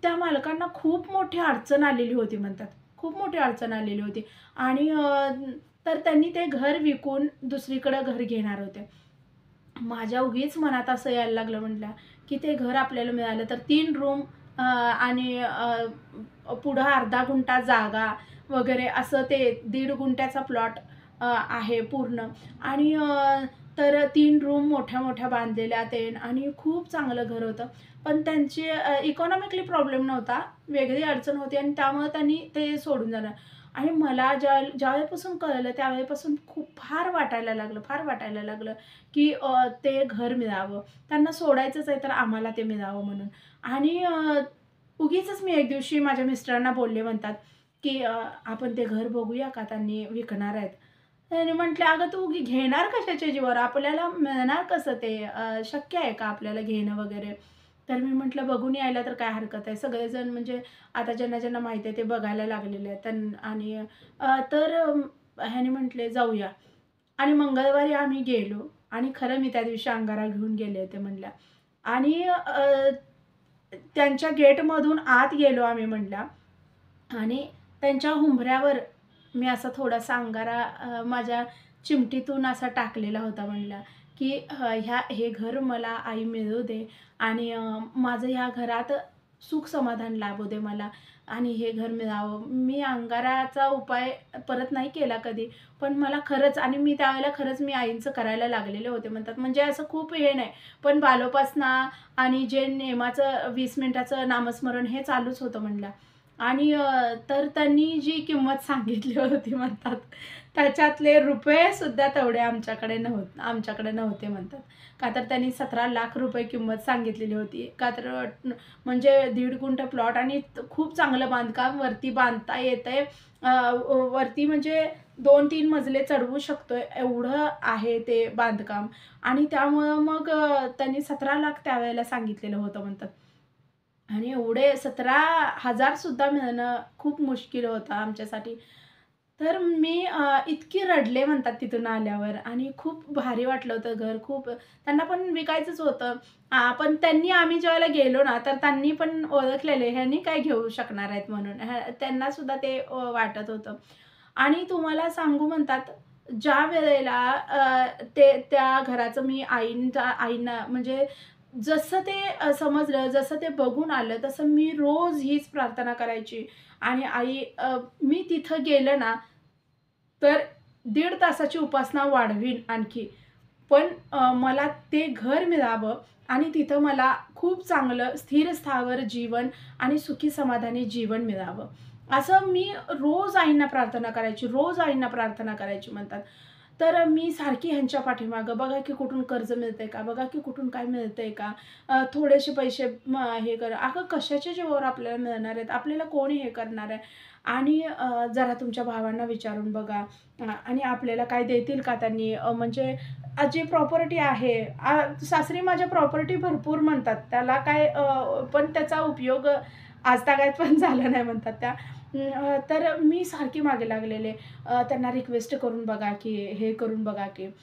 त्या मालकांना खूप मोठी अडचण आलेली होती म्हणतात. खूप मोठी अडचण आलेली होती आणि तर त्यांनी ते घर विकून दुसरीकडं घर घेणार होते. माझ्या उगीच मनात असं यायला लागलं म्हटलं, की ते घर आपल्याला मिळालं तर 3 रूम आणि पुढं अर्धा गुंठा जागा वगैरे असं ते 1.5 गुंठ्याचा प्लॉट आहे पूर्ण आणि तर 3 रूम मोठ्या-मोठ्या बांधलेल्या आणि खूप चांगलं घर होतं. पण त्यांची इकॉनॉमिकली प्रॉब्लेम नव्हता, वेगळी अडचण होती आणि त्यामुळे त्यांनी ते सोडून जाणार. आणि मला ज्यावेळेपासून कळलं त्यावेळेपासून फार वाटायला लागलं, की ते घर मिळावं. त्यांना सोडायचंच आहे तर आम्हाला ते मिळावं म्हणून. आणि उगीचच मी एक दिवशी माझ्या मिस्टरांना बोलले म्हणतात, की आपण ते घर बघूया का त्यांनी विकणार आहेत. त्याने म्हटले, "अगं तू घेणार कशाच्या जीवावर? आपल्याला मिळणार कसं ते? शक्य आहे का आपल्याला घेणं वगैरे?" तर मी म्हटलं, "बघून यायला तर काय हरकत आहे." सगळेजण म्हणजे आता ज्यांना माहिती आहे ते बघायला लागलेले आहेत आणि तर ह्याने म्हटले, "जाऊया." आणि मंगळवारी आम्ही गेलो आणि खरं मी त्या दिवशी अंगारा घेऊन गेले होते म्हणल्या आणि त्यांच्या गेटमधून आत गेलो आम्ही म्हणल्या आणि त्यांच्या हुंबऱ्यावर मी असा थोडासा अंगारा माझ्या चिमटीतून असा टाकलेला होता म्हणला, की हे घर मला आई मिळू दे आणि माझं ह्या घरात सुख समाधान लाभू दे मला आणि हे घर मिळावं. मी अंगाराचा उपाय परत नाही केला कधी, पण मला खरंच आणि मी त्यावेळेला खरंच मी आईंचं करायला लागलेले होते म्हणतात. म्हणजे असं खूप हे नाही, पण बालोपासना आणि जे नेमाचं 20 मिनिटाचं नामस्मरण हे चालूच होतं म्हणलं. आणि तर त्यांनी जी किंमत सांगितली होती म्हणतात, त्याच्यातले रुपयेसुद्धा तेवढे आमच्याकडे नव्हते म्हणतात. का तर त्यांनी 17 लाख रुपये किंमत सांगितलेली होती. का तर म्हणजे 1.5 गुंठ प्लॉट आणि खूप चांगलं बांधकाम वरती बांधता येतंय. वरती म्हणजे 2-3 मजले चढवू शकतोय एवढं आहे ते बांधकाम आणि त्यामुळं मग त्यांनी 17 लाख त्यावेळेला सांगितलेलं होतं म्हणतात. आणि एवढे 17,000 सुद्धा मिळणं खूप मुश्किल होतं आमच्यासाठी. तर मी इतकी रडले म्हणतात तिथून आल्यावर आणि खूप भारी वाटलं होतं घर. खूप त्यांना पण विकायचंच होतं. पण आम्ही ज्यावेळेला गेलो ना, तर त्यांनी पण ओळखलेले ह्यांनी काय घेऊ शकणार आहेत म्हणून. त्यांना सुद्धा ते वाटत होतं. आणि तुम्हाला सांगू म्हणतात, ज्या वेळेला त्या घराचं मी आईंना म्हणजे जसं ते समजलं, जसं ते बघून आलं, तसं मी रोज हीच प्रार्थना करायची आणि आई मी तिथं गेलं ना, तर 1.5 तासाची उपासना वाढवीन आणखी. पण मला ते घर मिळावं आणि तिथं मला खूप चांगलं स्थिर स्थावर जीवन आणि सुखी समाधानी जीवन मिळावं. असं मी रोज आईंना प्रार्थना करायची म्हणतात. तर मी सारखी ह्यांच्या पाठीमागं बघा की कुठून कर्ज मिळतंय का? बघा की कुठून काय मिळतंय का? थोडेसे पैसे हे करा. अगं कशाच्या जीवावर आपल्याला मिळणार आहेत? आपल्याला कोण हे करणार आहे? आणि जरा तुमच्या भावांना विचारून बघा आणि आपल्याला काय देतील का त्यांनी? म्हणजे जी प्रॉपर्टी आहे सासरी माझ्या प्रॉपर्टी भरपूर म्हणतात. त्याला काय पण त्याचा उपयोग आजतागायत पण झाला नाही म्हणतात त्या. तर मी सारखी मागे लागलेले, त्यांना रिक्वेस्ट करून बघा की हे करून बघा की.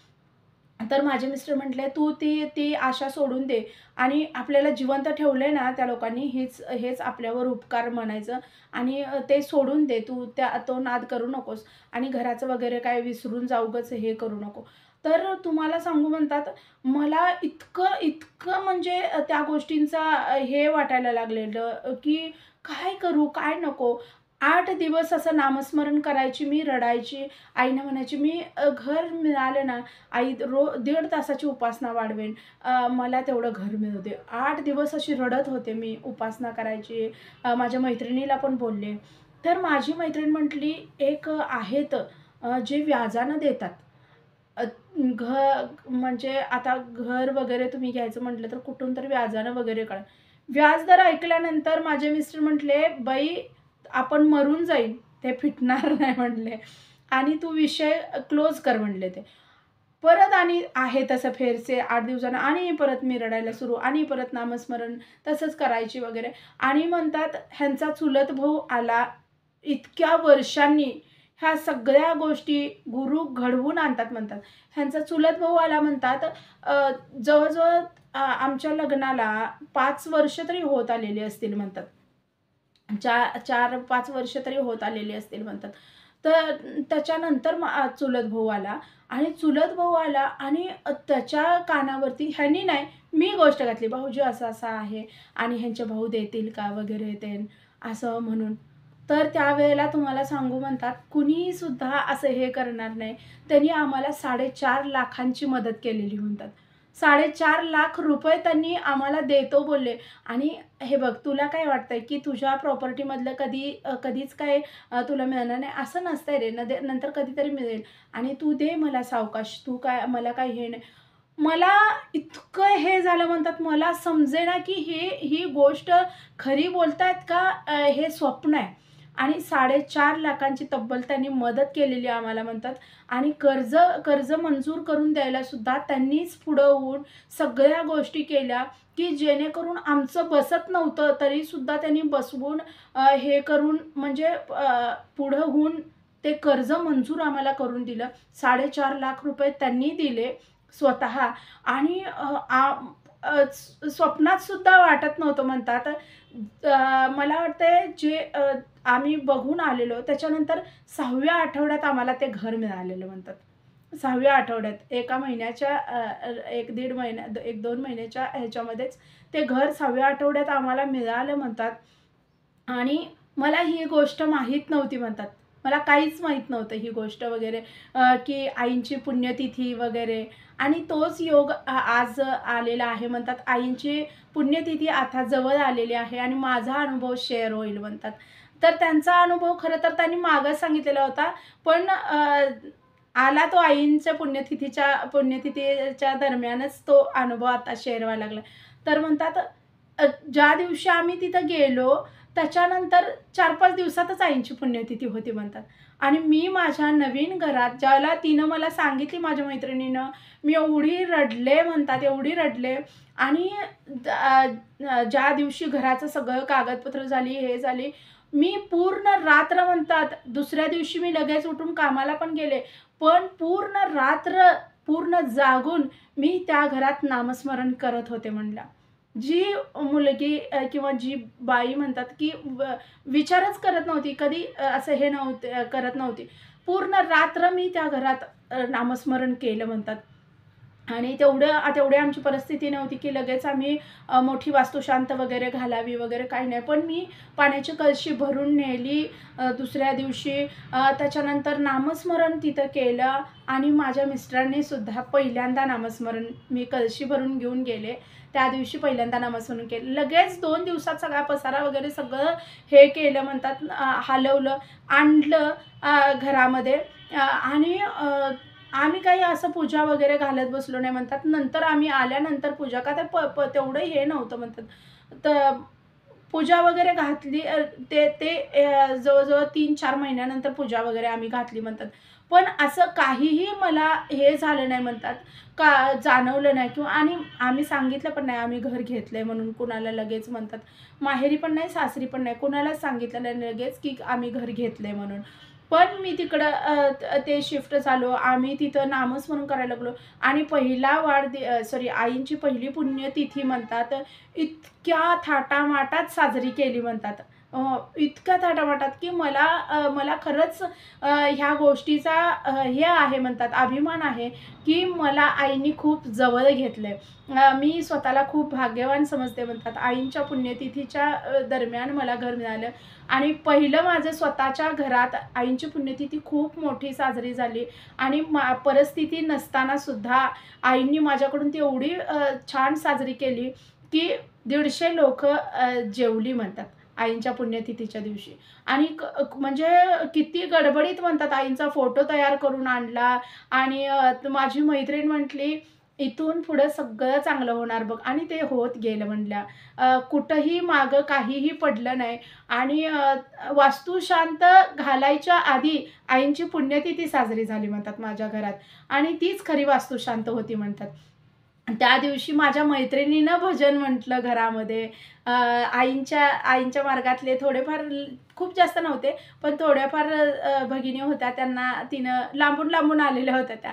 तर माझे मिस्टर म्हटले, "तू ती ती आशा सोडून दे आणि आपल्याला जिवंत ठेवलंय ना त्या लोकांनी, हेच हेच आपल्यावर उपकार म्हणायचं आणि ते सोडून दे. तू तो नाद करू नकोस आणि घराचं वगैरे काय विसरून जा, उगाच हे करू नको." तर तुम्हाला सांगू म्हणतात, मला इतकं इतकं म्हणजे त्या गोष्टींचा हे वाटायला लागलेलं, की काय करू, काय नको. 8 दिवस असं नामस्मरण करायची, मी रडायची. आईना म्हणायची, "मी घर मिळालं ना, आई 1.5 तासाची उपासना वाढवेन. मला तेवढं घर मिळू दे." 8 दिवस अशी रडत होते मी, उपासना करायची. माझ्या मैत्रिणीला पण बोलले. तर माझी मैत्रीण म्हटली, "एक आहेत जे व्याजानं देतात." अ, म्हणजे आता घर वगैरे तुम्ही घ्यायचं म्हटलं तर कुठून तरी व्याजानं वगैरे काढा. व्याजदर ऐकल्यानंतर माझे मिस्टर म्हटले, "बाई, आपण मरून जाईन, ते फिटणार नाही," म्हटले. "आणि तू विषय क्लोज कर," म्हटले ते. परत आणि आहे तसं फेरसे 8 दिवसानं आणि परत मी रडायला सुरू आणि परत नामस्मरण तसंच करायची वगैरे आणि म्हणतात ह्यांचा चुलत भाऊ आला. इतक्या वर्षांनी ह्या सगळ्या गोष्टी गुरु घडवून आणतात म्हणतात. ह्यांचा चुलत भाऊ आला म्हणतात, जवळ-जवळ आमच्या लग्नाला 5 वर्ष तरी होत आलेली असतील म्हणतात. 4-5 वर्ष तरी होत आलेली असतील म्हणतात. तर त्याच्यानंतर चुलत भाऊ आला आणि चुलत भाऊ आला आणि त्याच्या कानावरती ह्यानी नाही, मी गोष्ट घातली, "भाऊजी असं-असं आहे आणि ह्यांचे भाऊ देतील का?" वगैरे ते असं म्हणून. तर त्यावेळेला तुम्हाला सांगू म्हणतात, कुणीही सुद्धा असं हे करणार नाही. त्यांनी आम्हाला 4.5 लाखांची मदत केलेली म्हणतात. 4.5 लाख रुपये त्यांनी आम्हाला देतो बोलले आणि हे बघ, तुला काय वाटतंय, की तुझ्या प्रॉपर्टीमधलं कधीच काय तुला मिळणार नाही, असं नसतंय रे. नंतर कधीतरी मिळेल आणि तू दे मला सावकाश. तू काय मला काही हे नाही. मला इतकं हे झालं म्हणतात, मला समजेना, की ही गोष्ट खरी बोलतायत का हे स्वप्न आहे. आणि 4.5 लाखांची तब्बल त्यांनी मदत केलेली आम्हाला म्हणतात आणि कर्ज मंजूर करून द्यायला सुद्धा त्यांनीच पुढं होऊन सगळ्या गोष्टी केल्या, की जेणेकरून आमचं बसत नव्हतं, तरीसुद्धा त्यांनी बसवून हे करून म्हणजे पुढं होऊन ते कर्ज मंजूर आम्हाला करून दिलं. 4.5 लाख रुपये त्यांनी दिले स्वतः आणि स्वप्नात सुद्धा वाटत नव्हतं म्हणतात. मला वाटतंय जे आम्ही बघून आलेलो त्याच्यानंतर 6व्या आठवड्यात आम्हाला ते घर मिळालेलं म्हणतात. 6व्या आठवड्यात एका महिन्याच्या 1-1.5 महिन्या 1-2 महिन्याच्या ह्याच्यामध्येच ते घर 6व्या आठवड्यात आम्हाला मिळालं म्हणतात. आणि मला ही गोष्ट माहीत नव्हती म्हणतात. मला काहीच माहीत नव्हतं ही गोष्ट वगैरे, की आईंची पुण्यतिथी वगैरे आणि तोच योग आज आलेला आहे म्हणतात. आईंची पुण्यतिथी आता जवळ आलेली आहे आणि माझा अनुभव शेअर होईल म्हणतात. तर त्यांचा अनुभव खरं तर त्यांनी मागं सांगितलेला होता. पण आला तो आईंच्या पुण्यतिथीच्या दरम्यानच तो अनुभव आता शेअर व्हायला लागला. तर म्हणतात ज्या दिवशी आम्ही तिथं गेलो, त्याच्यानंतर 4-5 दिवसातच आईंची पुण्यतिथी होती म्हणतात. आणि मी माझ्या नवीन घरात ज्याला तिनं मला सांगितली माझ्या मैत्रिणीनं, मी एवढी रडले म्हणतात, एवढी रडले आणि ज्या दिवशी घराचं सगळं कागदपत्र झाली, हे झाली, मी पूर्ण रात्र म्हणतात, दुसऱ्या दिवशी मी लगेच उठून कामाला पण गेले. पण पूर्ण रात्र, पूर्ण जागून मी त्या घरात नामस्मरण करत होते म्हणल्या. जी मुलगी किंवा जी बाई म्हणतात, की विचारच करत नव्हती, कधी असं हे नव्हते करत नव्हती. पूर्ण रात्र मी त्या घरात नामस्मरण केलं म्हणतात. आणि तेवढी आमची परिस्थिती नव्हती, की लगेच आम्ही मोठी वास्तुशांत वगैरे घालावी वगैरे काही नाही. पण मी पाण्याची कळशी भरून नेली दुसऱ्या दिवशी. त्याच्यानंतर नामस्मरण तिथं केलं आणि माझ्या मिस्टरांनी सुद्धा पहिल्यांदा नामस्मरण मी कळशी भरून घेऊन गेले. त्या दिवशी पहिल्यांदा नामस्मरण केलं. लगेच 2 दिवसात सगळा पसारा वगैरे सगळं हे केलं म्हणतात, हलवलं, आणलं घरामध्ये आणि आम्ही काही असं पूजा वगैरे घालत बसलो नाही म्हणतात. नंतर आम्ही आल्यानंतर पूजा का तर तेवढं हे नव्हतं म्हणतात. तर पूजा वगैरे घातली, ते ते जवळ-जवळ 3-4 महिन्यानंतर पूजा वगैरे आम्ही घातली म्हणतात. पण असं काहीही मला हे झालं नाही म्हणतात, का जाणवलं नाही किंवा आणि आम्ही सांगितलं पण नाही आम्ही घर घेतलंय म्हणून कुणाला लगेच म्हणतात. माहेरी पण नाही, सासरी पण नाही. कुणालाच सांगितलं नाही लगेच, की आम्ही घर घेतलंय म्हणून. पण मी तिकडं ते शिफ्ट झालो. आम्ही तिथं नामस्मरण करायला लागलो आणि पहिला सॉरी आईंची पहिली पुण्यतिथी म्हणतात, इतक्या थाटामाटात साजरी केली म्हणतात. इतक्या थाटामाटात, की मला खरंच ह्या गोष्टीचा हे आहे म्हणतात, अभिमान आहे, की मला आईनी खूप जवळ घेतलंय. मी स्वतःला खूप भाग्यवान समजते म्हणतात. आईंच्या पुण्यतिथीच्या दरम्यान मला घर मिळालं आणि पहिलं माझं स्वतःच्या घरात आईंची पुण्यतिथी खूप मोठी साजरी झाली आणि परिस्थिती नसताना सुद्धा आईंनी माझ्याकडून ती एवढी छान साजरी केली, की 150 लोकं जेवली म्हणतात आईंच्या पुण्यतिथीच्या दिवशी. आणि म्हणजे किती गडबडीत म्हणतात आईंचा फोटो तयार करून आणला आणि माझी मैत्रीण म्हटली, "इथून पुढं सगळं चांगलं होणार बघ" आणि ते होत गेलं म्हणल्या. कुठंही मागं काहीही पडलं नाही आणि वास्तुशांत घालायच्या आधी आईंची पुण्यतिथी साजरी झाली म्हणतात माझ्या घरात आणि तीच खरी वास्तुशांत होती म्हणतात. त्या दिवशी माझ्या मैत्रिणीनं भजन म्हटलं घरामध्ये. आईंच्या मार्गातले थोडेफार खूप जास्त नव्हते, पण थोड्याफार भगिनी होत्या त्यांना तिनं लांबून-लांबून आलेल्या होत्या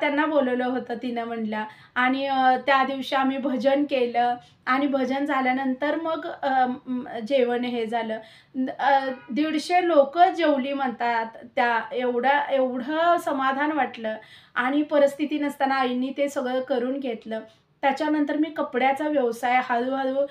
त्यांना बोलवलं होतं तिनं म्हणल्या आणि त्या दिवशी आम्ही भजन केलं आणि भजन झाल्यानंतर मग जेवण हे झालं. 150 लोकं जेवली म्हणतात. एवढं समाधान वाटलं आणि परिस्थिती नसताना आईंनी ते सगळं करून घेतलं. त्याच्यानंतर मी कपड्याचा व्यवसाय हळू-हळू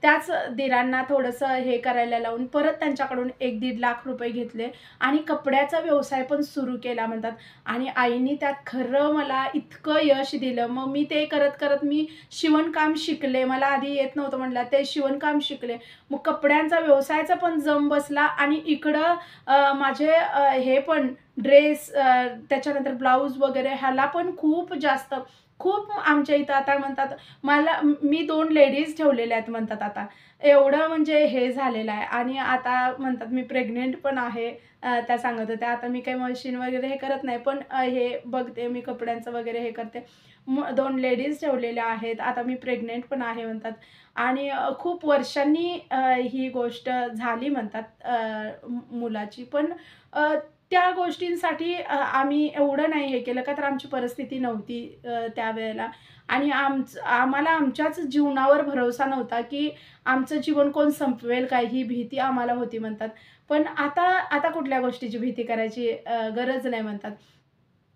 त्याच दिरांना थोडंसं हे करायला लावून परत त्यांच्याकडून 1-1.5 लाख रुपये घेतले आणि कपड्याचा व्यवसाय पण सुरू केला म्हणतात आणि आईनी त्यात खरं मला इतकं यश दिलं. मग मी ते करत-करत मी शिवणकाम शिकले. मला आधी येत नव्हतं म्हटलं, ते शिवणकाम शिकले. मग कपड्यांचा व्यवसायाचा पण जम बसला आणि इकडं माझे हे पण ड्रेस त्याच्यानंतर ब्लाऊज वगैरे ह्याला पण खूप आमच्या इथं आता म्हणतात मी 2 लेडीज ठेवलेल्या आहेत म्हणतात आता. एवढं म्हणजे हे झालेलं आहे आणि आता म्हणतात मी प्रेग्नंट पण आहे. त्या सांगत होत्या. आता मी काही मशीन वगैरे हे करत नाही, पण हे बघते मी कपड्यांचं वगैरे हे करते. 2 लेडीज ठेवलेल्या आहेत. आता मी प्रेग्नंट पण आहे म्हणतात आणि खूप वर्षांनी ही गोष्ट झाली म्हणतात मुलाची. पण त्या गोष्टींसाठी आम्ही एवढं नाही हे केलं का तर आमची परिस्थिती नव्हती त्यावेळेला आणि आम्हाला आमच्याच जीवनावर भरवसा नव्हता, की आमचं जीवन कोण संपवेल काय ही भीती आम्हाला होती म्हणतात. पण आता कुठल्या गोष्टीची भीती करायची गरज नाही म्हणतात.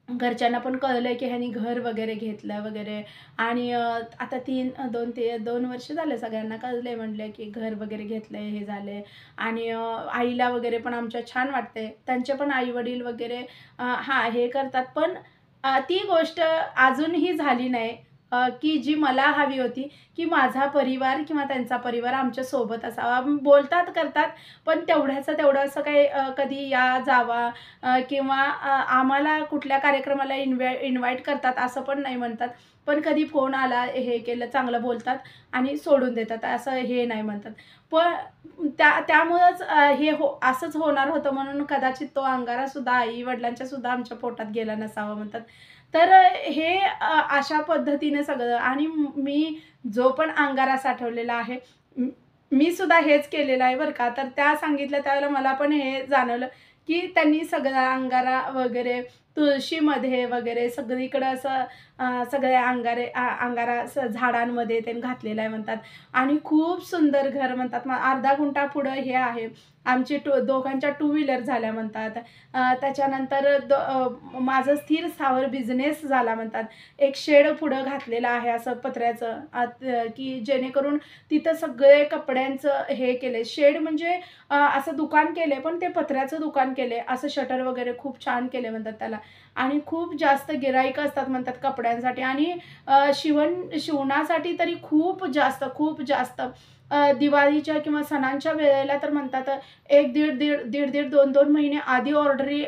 घरच्यांना पण कळलंय, की ह्यानी घर वगैरे घेतलं वगैरे आणि आता 2 वर्ष झाले सगळ्यांना कळलंय म्हटलं, की घर वगैरे घेतलंय, हे झालंय आणि आईला वगैरे पण आमच्या छान वाटतंय. त्यांचे पण आई-वडील वगैरे हां, हे करतात. पण ती गोष्ट अजूनही झाली नाही की जी मला हवी होती, की माझा परिवार किंवा त्यांचा परिवार आमच्या सोबत असावा. बोलतात, करतात, पण तेवढ्याचं तेवढं असं काही कधी या, जावा किंवा आम्हाला कुठल्या कार्यक्रमाला इन्व्हाईट करतात असं पण नाही म्हणतात. पण कधी फोन आला, हे केलं, चांगलं बोलतात आणि सोडून देतात, असं हे नाही म्हणतात. पण त्यामुळंच असंच होणार होतं म्हणून कदाचित तो अंगारासुद्धा आई-वडिलांच्या सुद्धा आमच्या पोटात गेला नसावा म्हणतात. तर हे अशा पद्धतीने सगळं आणि मी जो पण अंगारा साठवलेला आहे, मी सुद्धा हेच केलेलं आहे बरं का. तर त्या सांगितल्या त्यावेळेला मला पण हे जाणवलं, की त्यांनी सगळा अंगारा वगैरे तुळशीमध्ये वगैरे सगळीकडं असं सगळ्या अंगारा असं झाडांमध्ये ते घातलेलं आहे म्हणतात आणि खूप सुंदर घर म्हणतात. मग अर्धा गुंठा पुढं हे आहे. आमची दोघांच्या 2 व्हीलर झाल्या म्हणतात. त्याच्यानंतर माझं स्थिर स्थावर बिझनेस झाला म्हणतात. एक शेड पुढं घातलेलं आहे असं पत्र्याचं की जेणेकरून तिथं सगळे कपड्यांचं हे केलंय. शेड म्हणजे असं दुकान केलंय, पण ते पत्र्याचं दुकान केलंय. असं शटर वगैरे खूप छान केले म्हणतात त्याला आणि खूप जास्त गिऱ्हाईकं असतात म्हणतात कपड्यांसाठी आणि शिवणासाठी तरी खूप जास्त दिवाळीच्या किंवा सणांच्या वेळेला तर म्हणतात 1 दीड 2 महिने आधी ऑर्डरी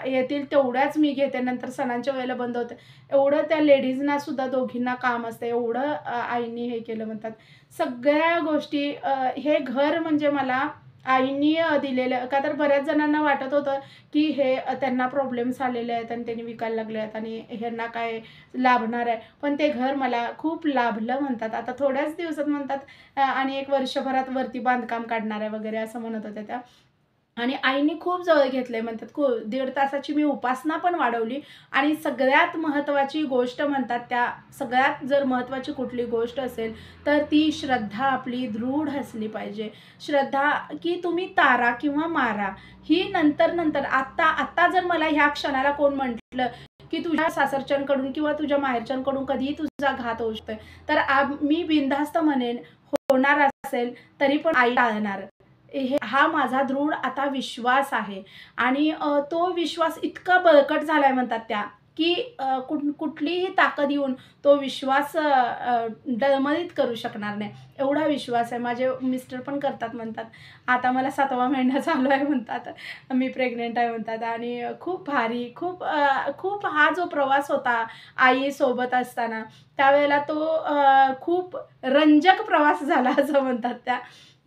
येतील तेवढ्याच मी घेते. नंतर सणांच्या वेळेला बंद होते. एवढं त्या लेडीजना सुद्धा दोघींना काम असतं. एवढं आईंनी हे केलं म्हणतात. सगळ्या गोष्टी हे घर म्हणजे मला आईंनी दिलेलं का तर बऱ्याच जणांना वाटत होतं, की हे त्यांना प्रॉब्लेम्स आलेले आहेत आणि त्यांनी विकायला लागले आहेत आणि ह्यांना काय लाभणार आहे. पण ते घर मला खूप लाभलं म्हणतात. आता थोड्याच दिवसात म्हणतात आणि 1 वर्षभरात वरती बांधकाम काढणार आहे वगैरे असं म्हणत होत्या त्या. आणि आईनी खूप जवळ घेतलंय म्हणतात. 1.5 तासाची मी उपासना पण वाढवली आणि सगळ्यात महत्त्वाची गोष्ट म्हणतात त्या सगळ्यात जर महत्त्वाची कुठली गोष्ट असेल, तर ती श्रद्धा आपली दृढ असली पाहिजे. श्रद्धा की तुम्ही तारा किंवा मारा, ही नंतर-नंतर आत्ता जर मला ह्या क्षणाला कोण म्हटलं, की तुझ्या सासरच्यांकडून किंवा तुझ्या माहेरच्यांकडून कधीही तुझा घात होऊ शकतोय, तर मी बिनधास्त म्हणेन, होणार असेल तरी पण आई टाळणार. हा माझा दृढ आता विश्वास आहे आणि तो विश्वास इतका बळकट झालाय म्हणतात त्या, की कुठलीही ताकद येऊन तो विश्वास डळमळीत करू शकणार नाही. एवढा विश्वास आहे. माझे मिस्टर पण करतात म्हणतात. आता मला 7वा महिना चालू आहे म्हणतात. मी प्रेग्नंट आहे म्हणतात आणि खूप भारी, खूप हा जो प्रवास होता आईसोबत असताना, त्यावेळेला तो खूप रंजक प्रवास झाला असं म्हणतात त्या.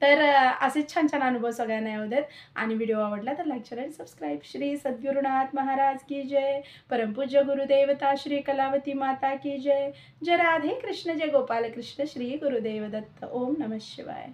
तर असेच छान-छान अनुभव सगळ्यांना येऊ देत आणि व्हिडिओ आवडला तर लाईक, शेअर आणि सबस्क्राईब. श्री सद्गुरुनाथ महाराज की जय. परमपूज्य गुरुदेवता श्री कलावती माता की जय. जय राधे कृष्ण, जय गोपाल कृष्ण, श्री गुरुदेव दत्त. ओम नमः शिवाय.